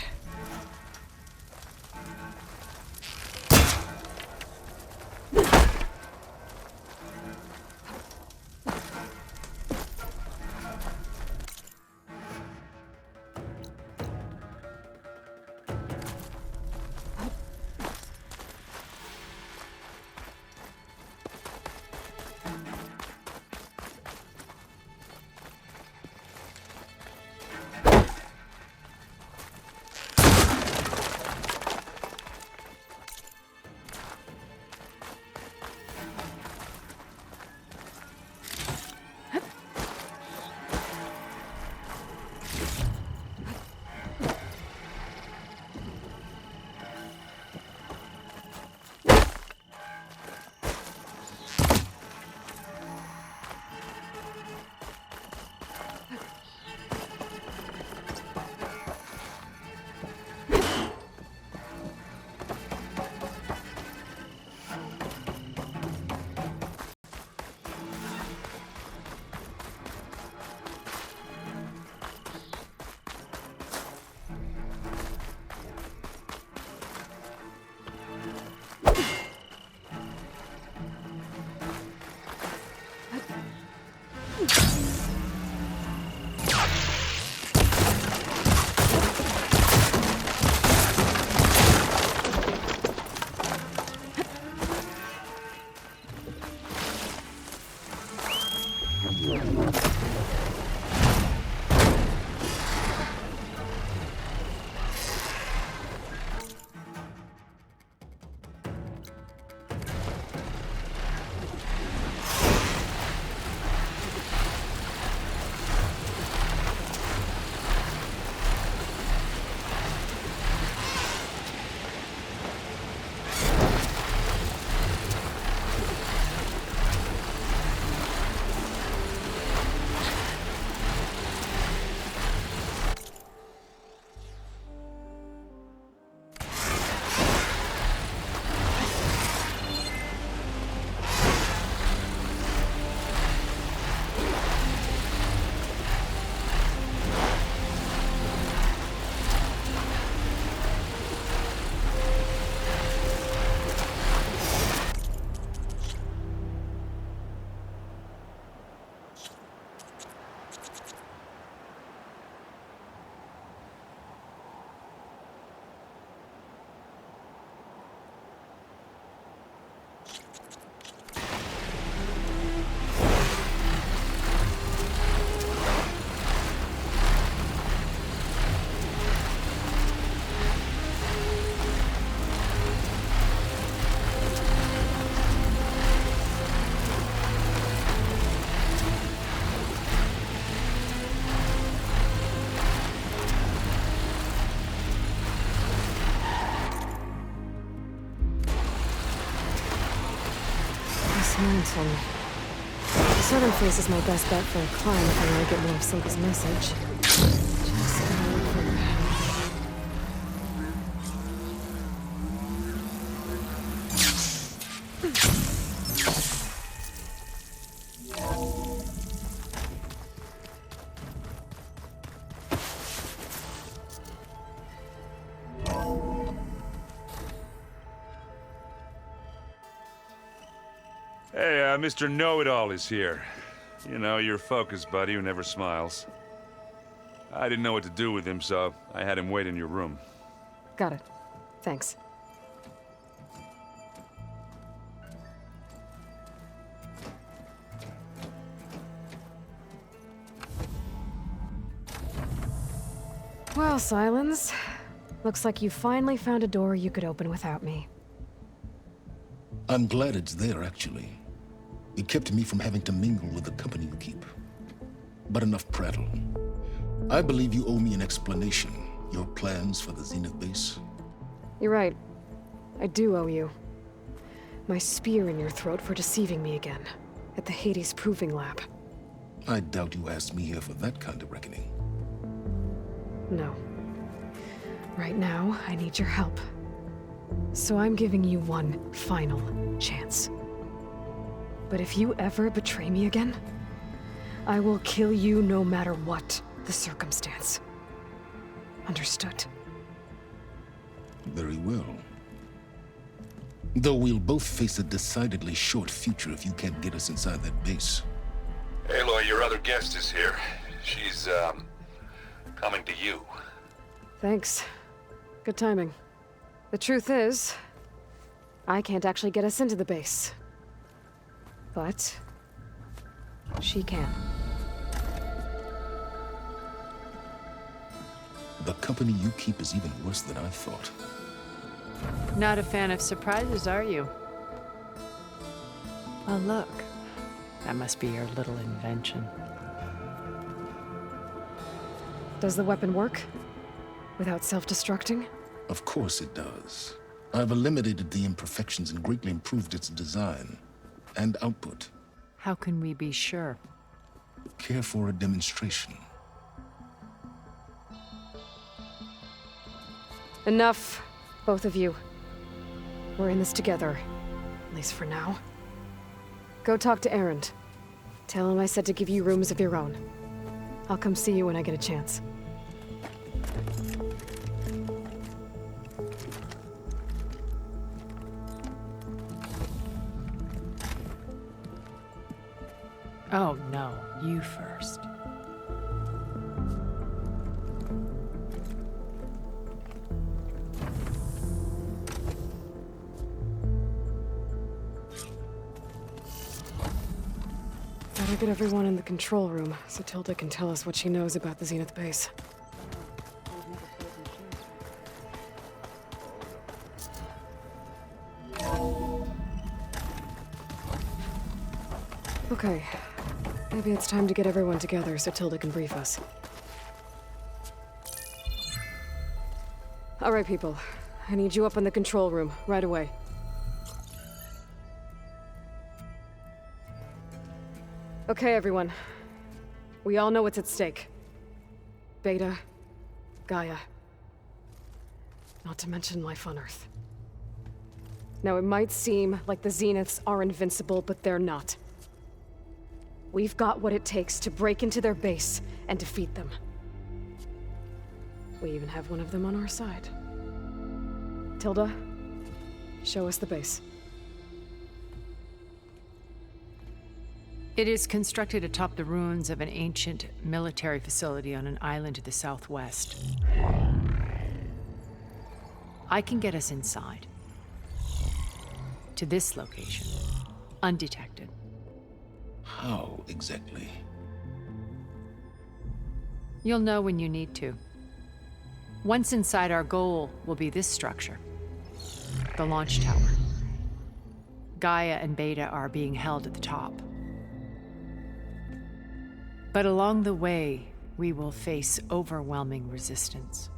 Dismantle. The southern face is my best bet for a climb if I want to get more of Silva's message. Just gotta look for her. Hey, Mr. Know-It-All is here. You know, your focus buddy who never smiles. I didn't know what to do with him, so I had him wait in your room. Got it. Thanks. Well, Silence. Looks like you finally found a door you could open without me. I'm glad it's there, actually. It kept me from having to mingle with the company you keep. But enough prattle. I believe you owe me an explanation. Your plans for the Zenith base? You're right. I do owe you. My spear in your throat for deceiving me again. At the Hades Proving Lab. I doubt you asked me here for that kind of reckoning. No. Right now, I need your help. So I'm giving you one final chance. But if you ever betray me again, I will kill you no matter what the circumstance. Understood? Very well. Though we'll both face a decidedly short future if you can't get us inside that base. Aloy, your other guest is here. She's, coming to you. Thanks. Good timing. The truth is, I can't actually get us into the base. But she can. The company you keep is even worse than I thought. Not a fan of surprises, are you? Oh, look. That must be your little invention. Does the weapon work? Without self-destructing? Of course it does. I've eliminated the imperfections and greatly improved its design and output. How can we be sure? Care for a demonstration? Enough, both of you. We're in this together, at least for now. Go talk to Erend. Tell him I said to give you rooms of your own. I'll come see you when I get a chance. Oh, no. You first. Better get everyone in the control room so Tilda can tell us what she knows about the Zenith base. Okay. Maybe it's time to get everyone together so Tilda can brief us. All right, people. I need you up in the control room, right away. Okay, everyone. We all know what's at stake. Beta, Gaia. Not to mention life on Earth. Now, it might seem like the Zeniths are invincible, but they're not. We've got what it takes to break into their base and defeat them. We even have one of them on our side. Tilda, show us the base. It is constructed atop the ruins of an ancient military facility on an island to the southwest. I can get us inside. to this location, undetected. How exactly? You'll know when you need to. Once inside, our goal will be this structure, the launch tower. Gaia and Beta are being held at the top. But along the way, we will face overwhelming resistance.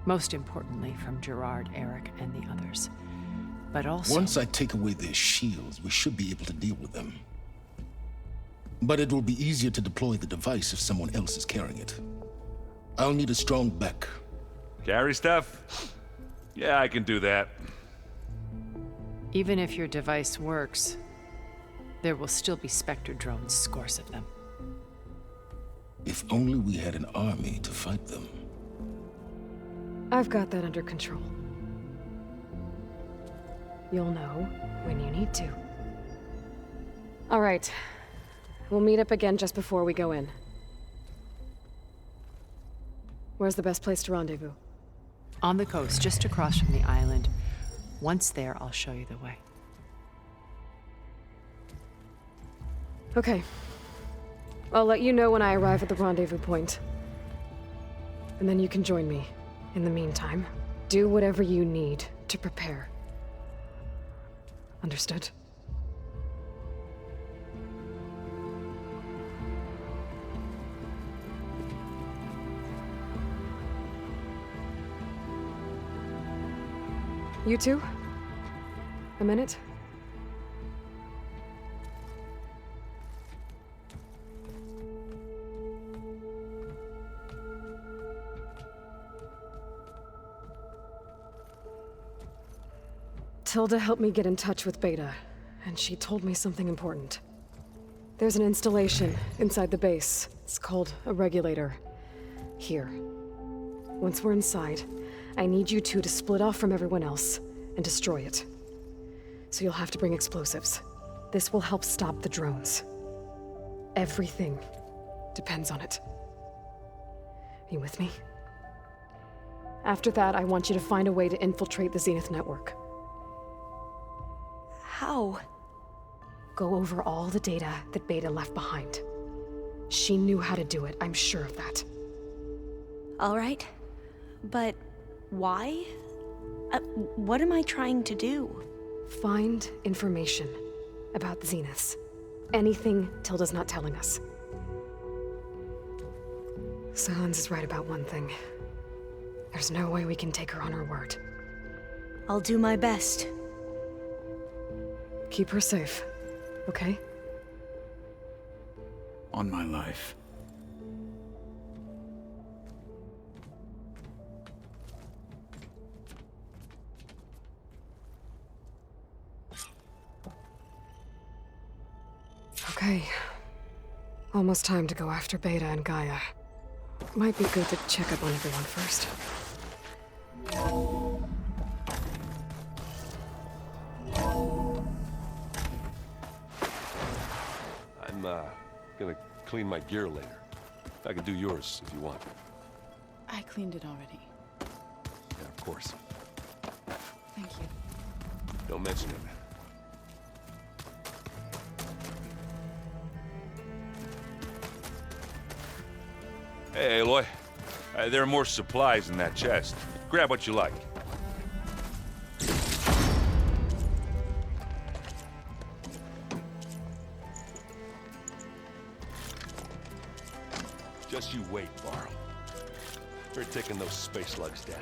Most importantly, from Gerard, Eric, and the others. But also... Once I take away their shields, we should be able to deal with them. But it will be easier to deploy the device if someone else is carrying it. I'll need a strong back. Carry stuff? Yeah, I can do that. Even if your device works, there will still be Spectre drones, scores of them. If only we had an army to fight them. I've got that under control. You'll know when you need to. All right. We'll meet up again just before we go in. Where's the best place to rendezvous? On the coast, just across from the island. Once there, I'll show you the way. Okay. I'll let you know when I arrive at the rendezvous point. And then you can join me. In the meantime, do whatever you need to prepare. Understood? You two? A minute? Tilda helped me get in touch with Beta, and she told me something important. There's an installation inside the base. It's called a regulator. Here. Once we're inside, I need you two to split off from everyone else and destroy it. So you'll have to bring explosives. This will help stop the drones. Everything depends on it. Are you with me? After that, I want you to find a way to infiltrate the Zenith network. How? Go over all the data that Beta left behind. She knew how to do it, I'm sure of that. All right. But why? What am I trying to do? Find information about the Zeniths. Anything Tilda's not telling us. Sans is right about one thing. There's no way we can take her on her word. I'll do my best. Keep her safe, okay? On my life. Okay. Almost time to go after Beta and Gaia. Might be good to check up on everyone first. I'm, gonna clean my gear later. I can do yours if you want. I cleaned it already. Yeah, of course. Thank you. Don't mention it. Hey, Aloy. There are more supplies in that chest. Grab what you like. Just you wait, Varl. We're taking those space slugs down.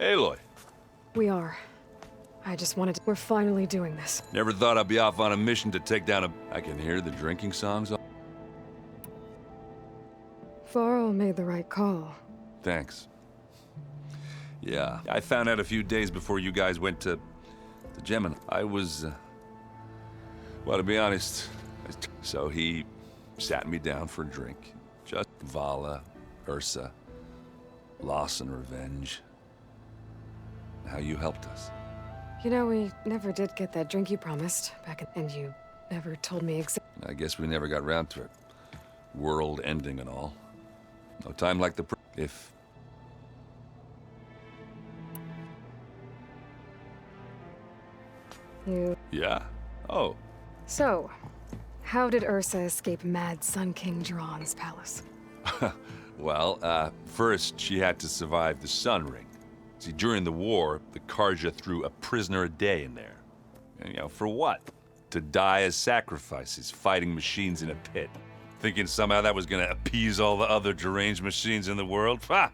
Aloy. We are. I just wanted to... We're finally doing this. Never thought I'd be off on a mission to take down a... I can hear the drinking songs. Varl made the right call. Thanks. Yeah, I found out a few days before you guys went to Gemini. I was... well, to be honest, so he sat me down for a drink. Just Vala, Ursa, loss and revenge. How you helped us. You know, we never did get that drink you promised back in, and you never told me exactly. I guess we never got round to it. World ending and all. No time like the if. You... Yeah? Oh. So, how did Ursa escape Mad Sun King Jiran's palace? Well, first she had to survive the Sun Ring. See, during the war, the Carja threw a prisoner a day in there. And, you know, for what? To die as sacrifices, fighting machines in a pit. Thinking somehow that was gonna appease all the other deranged machines in the world? Ha!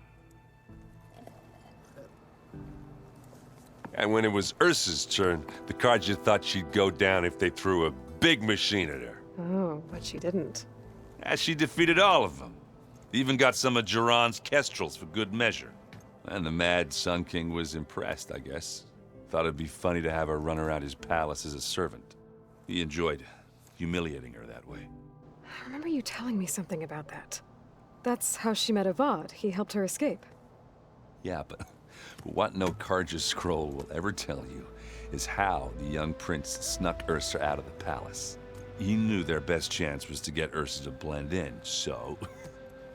And when it was Ursa's turn, the Carja thought she'd go down if they threw a big machine at her. Oh, but she didn't. And she defeated all of them. Even got some of Jiran's kestrels for good measure. And the Mad Sun King was impressed, I guess. Thought it'd be funny to have her run around his palace as a servant. He enjoyed humiliating her that way. I remember you telling me something about that. That's how she met Avad. He helped her escape. Yeah, but what no Carja scroll will ever tell you is how the young prince snuck Ursa out of the palace. He knew their best chance was to get Ursa to blend in, so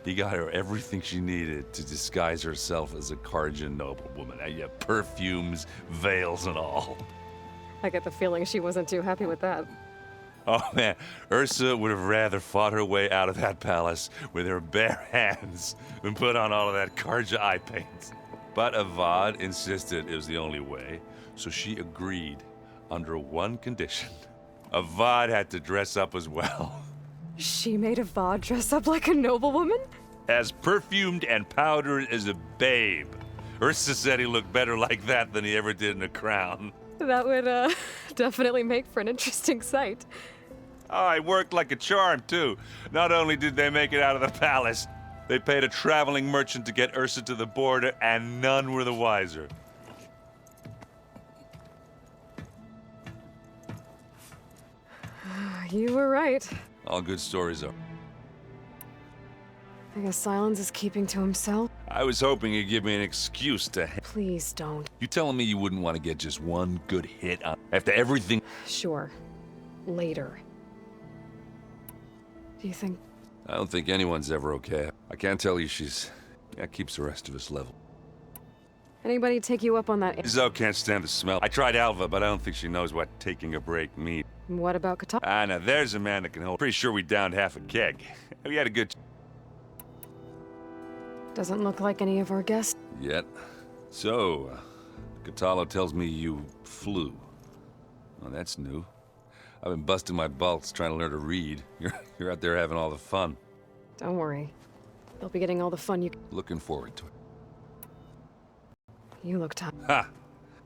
he got her everything she needed to disguise herself as a Carja noblewoman. Yeah, perfumes, veils, and all. I get the feeling she wasn't too happy with that. Oh man, Ursa would have rather fought her way out of that palace with her bare hands than put on all of that Carja eye paint. But Avad insisted it was the only way, so she agreed under one condition. Avad had to dress up as well. She made Avad dress up like a noblewoman? As perfumed and powdered as a babe. Ursa said he looked better like that than he ever did in a crown. That would, definitely make for an interesting sight. Oh, it worked like a charm, too. Not only did they make it out of the palace, They paid a traveling merchant to get Ursa to the border, and none were the wiser. You were right. All good stories are. I guess Silence is keeping to himself. I was hoping you'd give me an excuse to... Please don't. You telling me you wouldn't want to get just one good hit on... After everything... Sure. Later. Do you think... I don't think anyone's ever okay. I can't tell you she's... That keeps the rest of us level. Anybody take you up on that? Zoe can't stand the smell. I tried Alva, but I don't think she knows what taking a break means. What about Katana? Ah, now there's a man that can hold. Pretty sure we downed half a keg. We had a good... Doesn't look like any of our guests. Yet. So, Katalo tells me you flew. Well, that's new. I've been busting my balls trying to learn to read. You're out there having all the fun. Don't worry. You'll be getting all the fun you... Looking forward to it. You look tired. Ha!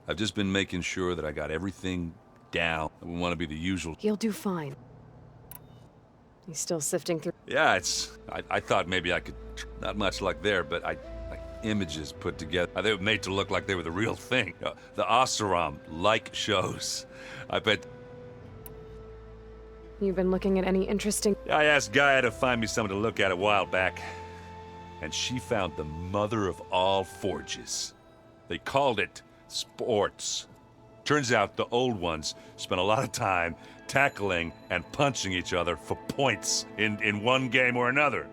I've just been making sure that I got everything down. I wouldn't want to be the usual... He'll do fine. He's still sifting through... Yeah, it's... I thought maybe I could... Not much like there, but like images put together. They were made to look like they were the real thing. The Oseram-like shows. I bet... You've been looking at any interesting... I asked Gaia to find me something to look at a while back. And she found the mother of all forges. They called it sports. Turns out the old ones spent a lot of time tackling and punching each other for points in one game or another.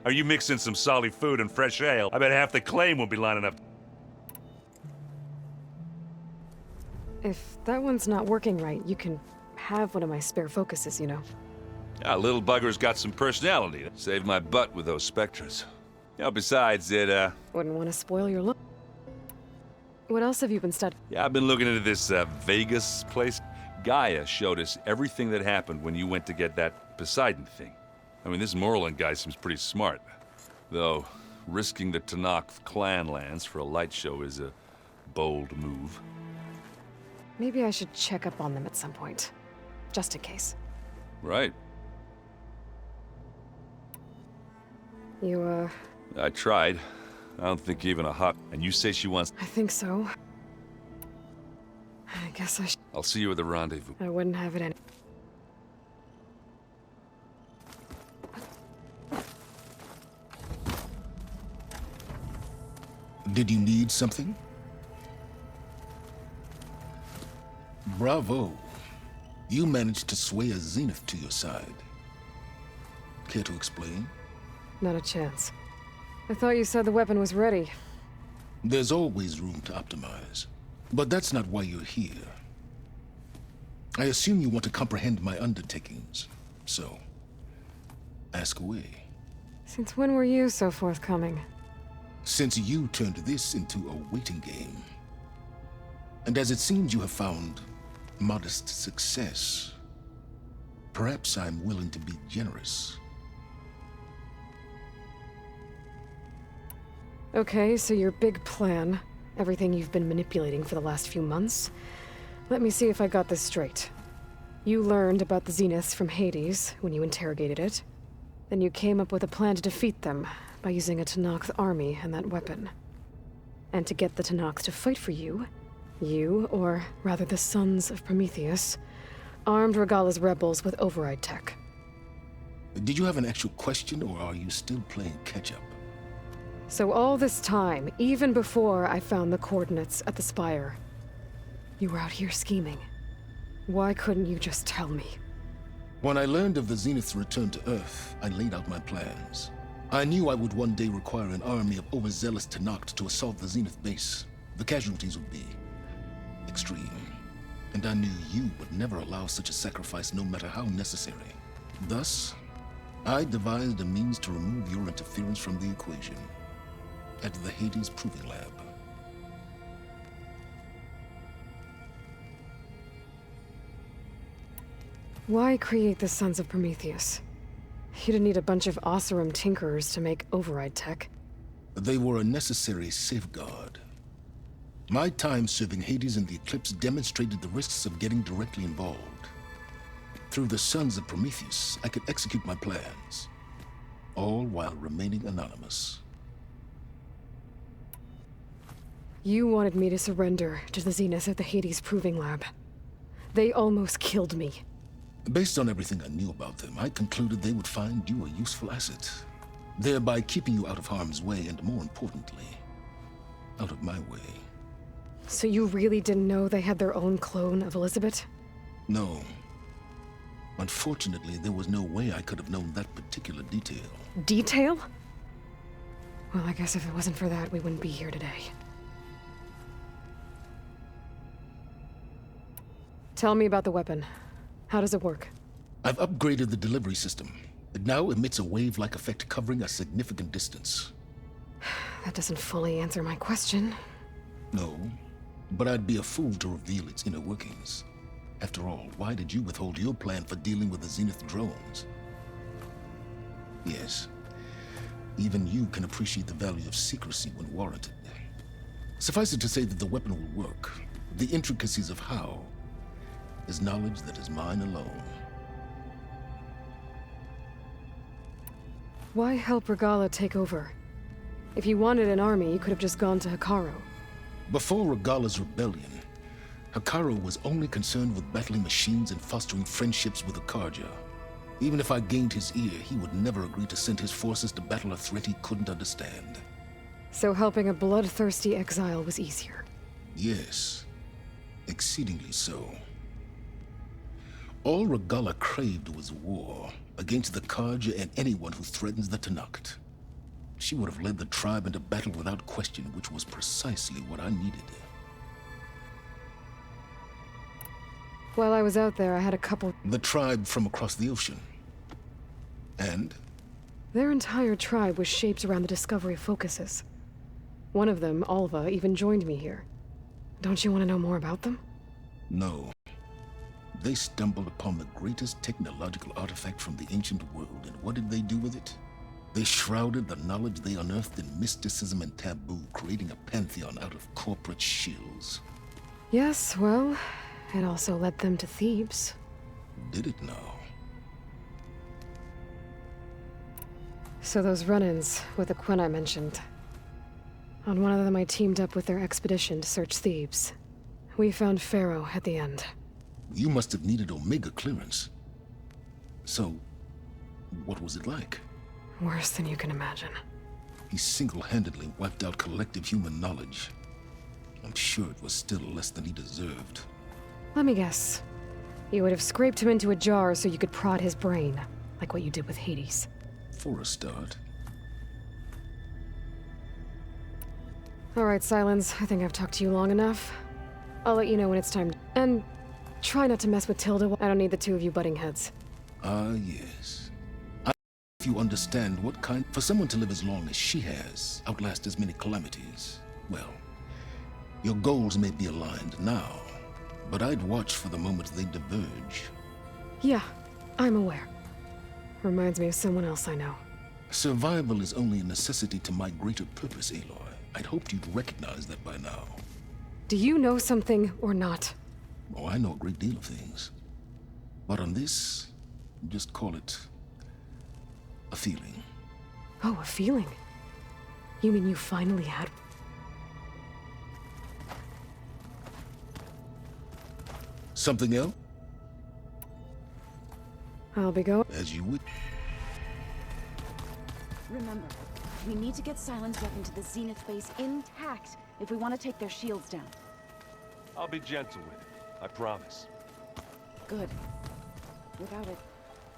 Are you mixing some solid food and fresh ale? I bet half the claim will be lining up. If that one's not working right, you can have one of my spare focuses, you know. Yeah, little bugger's got some personality. Saved my butt with those Spectres. You know, besides it, Wouldn't want to spoil your look. What else have you been studying? Yeah, I've been looking into this Vegas place. Gaia showed us everything that happened when you went to get that Poseidon thing. I mean, this Morland guy seems pretty smart. Though, risking the Tenakth clan lands for a light show is a bold move. Maybe I should check up on them at some point. Just in case. Right. You, I tried. I don't think even a hot... And you say she wants... I think so. I guess I should... I'll see you at the rendezvous. I wouldn't have it any... Did you need something? Bravo. You managed to sway a Zenith to your side. Care to explain? Not a chance. I thought you said the weapon was ready. There's always room to optimize. But that's not why you're here. I assume you want to comprehend my undertakings. So, ask away. Since when were you so forthcoming? Since you turned this into a waiting game. And as it seems you have found modest success, perhaps I'm willing to be generous. Okay, so your big plan, everything you've been manipulating for the last few months. Let me see if I got this straight. You learned about the Zeniths from Hades when you interrogated it. Then you came up with a plan to defeat them by using a Tenakth army and that weapon. And to get the Tenakth to fight for you, or rather the Sons of Prometheus, armed Regalla's rebels with override tech. Did you have an actual question, or are you still playing catch-up? So all this time, even before I found the coordinates at the Spire, you were out here scheming. Why couldn't you just tell me? When I learned of the Zenith's return to Earth, I laid out my plans. I knew I would one day require an army of overzealous Tenakth to assault the Zenith base. The casualties would be extreme. And I knew you would never allow such a sacrifice, no matter how necessary. Thus, I devised a means to remove your interference from the equation at the Hades Proving Lab. Why create the Sons of Prometheus? You didn't need a bunch of Oseram tinkerers to make override tech. They were a necessary safeguard. My time serving Hades in the Eclipse demonstrated the risks of getting directly involved. Through the Sons of Prometheus, I could execute my plans. all while remaining anonymous. You wanted me to surrender to the Zeniths at the Hades Proving Lab. They almost killed me. Based on everything I knew about them, I concluded they would find you a useful asset, thereby keeping you out of harm's way and, more importantly, out of my way. So you really didn't know they had their own clone of Elizabeth? No. Unfortunately, there was no way I could have known that particular detail. Detail? Well, I guess if it wasn't for that, we wouldn't be here today. Tell me about the weapon. How does it work? I've upgraded the delivery system. It now emits a wave-like effect covering a significant distance. That doesn't fully answer my question. No, but I'd be a fool to reveal its inner workings. After all, why did you withhold your plan for dealing with the Zenith drones? Yes, even you can appreciate the value of secrecy when warranted. Suffice it to say that the weapon will work. The intricacies of how is knowledge that is mine alone. Why help Regalla take over? If you wanted an army, you could have just gone to Hekarro. Before Regalla's rebellion, Hekarro was only concerned with battling machines and fostering friendships with Akarja. Even if I gained his ear, he would never agree to send his forces to battle a threat he couldn't understand. So helping a bloodthirsty exile was easier? Yes, exceedingly so. All Regalla craved was war against the Karja and anyone who threatens the Tenakth. She would have led the tribe into battle without question, which was precisely what I needed. While I was out there, I had a couple... The tribe from across the ocean. And? Their entire tribe was shaped around the Discovery focuses. One of them, Alva, even joined me here. Don't you want to know more about them? No. They stumbled upon the greatest technological artifact from the ancient world, and what did they do with it? They shrouded the knowledge they unearthed in mysticism and taboo, creating a pantheon out of corporate shills. Yes, well, it also led them to Thebes. Did it now? So those run-ins with the Quen I mentioned. On one of them I teamed up with their expedition to search Thebes. We found Pharaoh at the end. You must have needed Omega clearance. So, what was it like? Worse than you can imagine. He single-handedly wiped out collective human knowledge. I'm sure it was still less than he deserved. Let me guess. You would have scraped him into a jar so you could prod his brain, like what you did with Hades. For a start. All right, Silence. I think I've talked to you long enough. I'll let you know when it's time. And try not to mess with Tilda. I don't need the two of you butting heads. Ah, yes. If you understand what kind... For someone to live as long as she has, outlast as many calamities, well, your goals may be aligned now, but I'd watch for the moment they diverge. Yeah, I'm aware. Reminds me of someone else I know. Survival is only a necessity to my greater purpose, Aloy. I'd hoped you'd recognize that by now. Do you know something or not? Oh, I know a great deal of things. But on this, just call it a feeling. Oh, a feeling? You mean you finally had... Something else? I'll be going. As you would. Remember, we need to get Silence back into the Zenith base intact if we want to take their shields down. I'll be gentle with it, I promise. Good. Without it...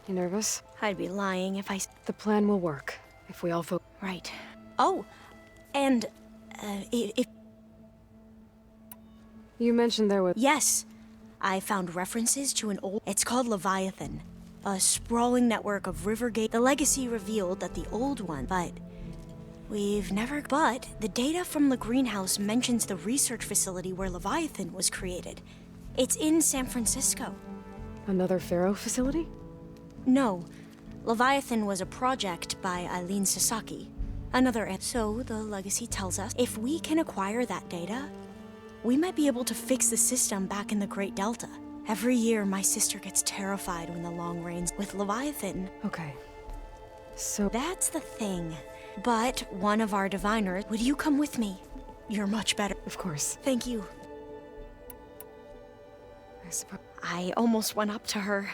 You nervous? I'd be lying if I... The plan will work, if we all vote. Right. Oh, and, if... You mentioned there was... Yes. I found references to an old... It's called Leviathan. A sprawling network of Rivergate. The legacy revealed that the old one, but... We've never... But the data from the greenhouse mentions the research facility where Leviathan was created. It's in San Francisco. Another Pharaoh facility? No. Leviathan was a project by Eileen Sasaki. So the legacy tells us if we can acquire that data, we might be able to fix the system back in the Great Delta. Every year, my sister gets terrified when the long rains with Leviathan. Okay. So that's the thing. But one of our diviners, would you come with me? You're much better. Of course. Thank you. I suppose. I almost went up to her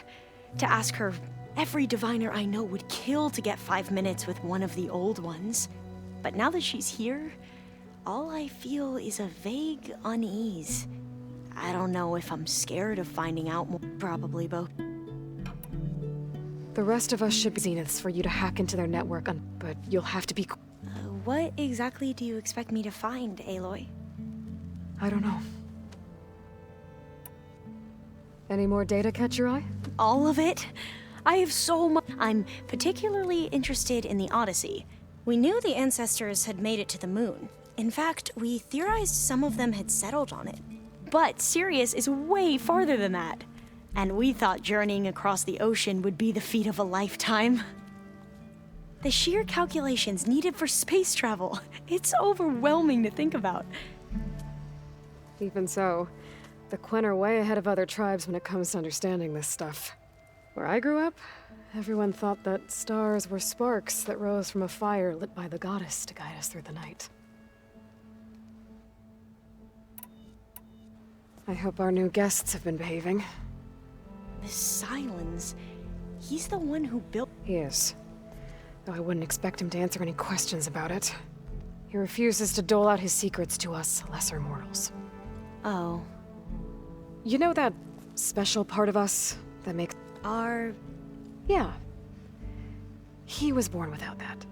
to ask her. Every diviner I know would kill to get 5 minutes with one of the old ones. But now that she's here, all I feel is a vague unease. I don't know if I'm scared of finding out more. Probably both. The rest of us should be Zeniths for you to hack into their network, but you'll have to be. What exactly do you expect me to find, Aloy? I don't know. Any more data catch your eye? All of it? I have so much. I'm particularly interested in the Odyssey. We knew the ancestors had made it to the moon. In fact, we theorized some of them had settled on it. But Sirius is way farther than that. And we thought journeying across the ocean would be the feat of a lifetime. The sheer calculations needed for space travel, it's overwhelming to think about. Even so, the Quen are way ahead of other tribes when it comes to understanding this stuff. Where I grew up, everyone thought that stars were sparks that rose from a fire lit by the goddess to guide us through the night. I hope our new guests have been behaving. The Sylens, he's the one who built. He is. Though I wouldn't expect him to answer any questions about it. He refuses to dole out his secrets to us lesser mortals. Oh. You know that special part of us that makes... Yeah. He was born without that.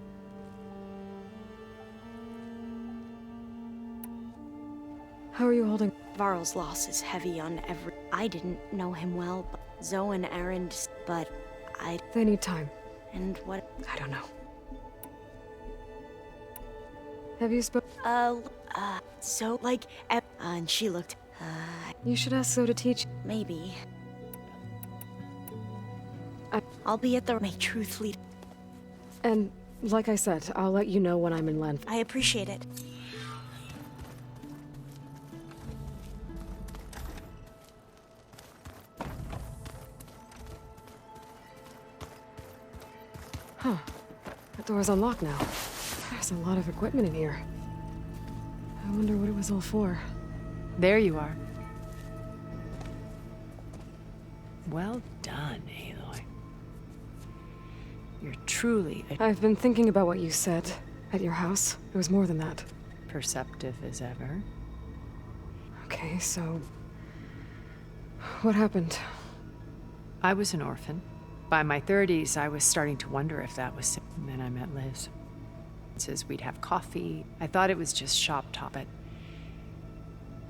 How are you holding? Varl's loss is heavy on every... I didn't know him well, but Zoe and Aaron, but I... They need time. And what? I don't know. Have you spoken? So, like, and she looked, You should ask Zoe to teach. Maybe. I'll be at the... May truth lead. And, like I said, I'll let you know when I'm in Len. I appreciate it. Huh. The door's unlocked now. There's a lot of equipment in here. I wonder what it was all for. There you are. Well done, Aloy. You're truly I've been thinking about what you said at your house. It was more than that. perceptive as ever. Okay, so... what happened? I was an orphan. By my 30s, I was starting to wonder if that was... And then I met Liz. Says we'd have coffee. I thought it was just shop talk, but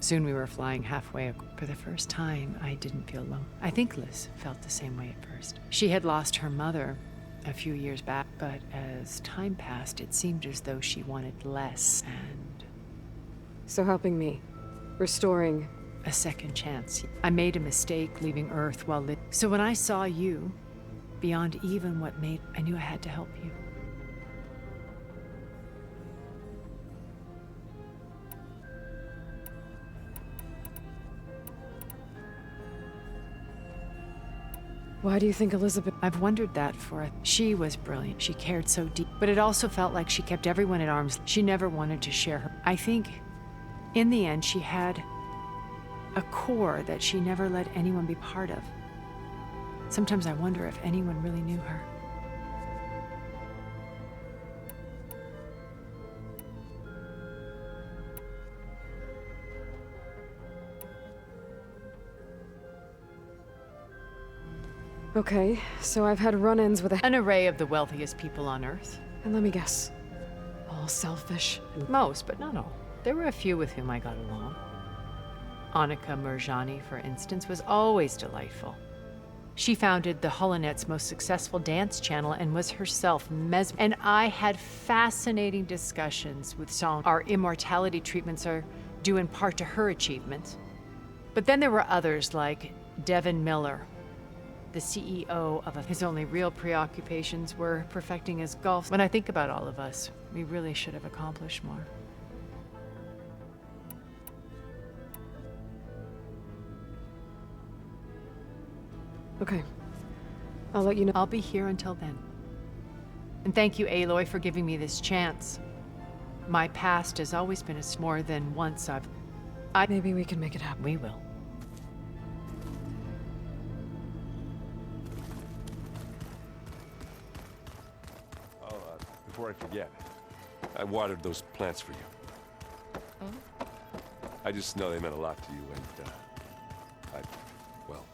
soon we were flying halfway. For the first time, I didn't feel alone. I think Liz felt the same way at first. She had lost her mother a few years back, but as time passed, it seemed as though she wanted less and... So helping me. Restoring... a second chance. I made a mistake leaving Earth while so when I saw you, beyond even what made... I knew I had to help you. Why do you think Elizabeth... I've wondered that for She was brilliant. She cared so deep. But it also felt like she kept everyone at arm's... She never wanted to share her... I think, in the end, she had a core that she never let anyone be part of. Sometimes I wonder if anyone really knew her. Okay, so I've had run-ins with an array of the wealthiest people on Earth. And let me guess. All selfish and... Most, but not all. There were a few with whom I got along. Annika Murjani, for instance, was always delightful. She founded the Holonet's most successful dance channel and was herself and I had fascinating discussions with Song. Our immortality treatments are due in part to her achievements. But then there were others like Devin Miller, the CEO of his only real preoccupations were perfecting his golf. When I think about all of us, we really should have accomplished more. Okay. I'll let you know. I'll be here until then. And thank you, Aloy, for giving me this chance. My past has always been more than once Maybe we can make it happen. We will. Oh, before I forget, I watered those plants for you. Oh? I just know they meant a lot to you, and, well...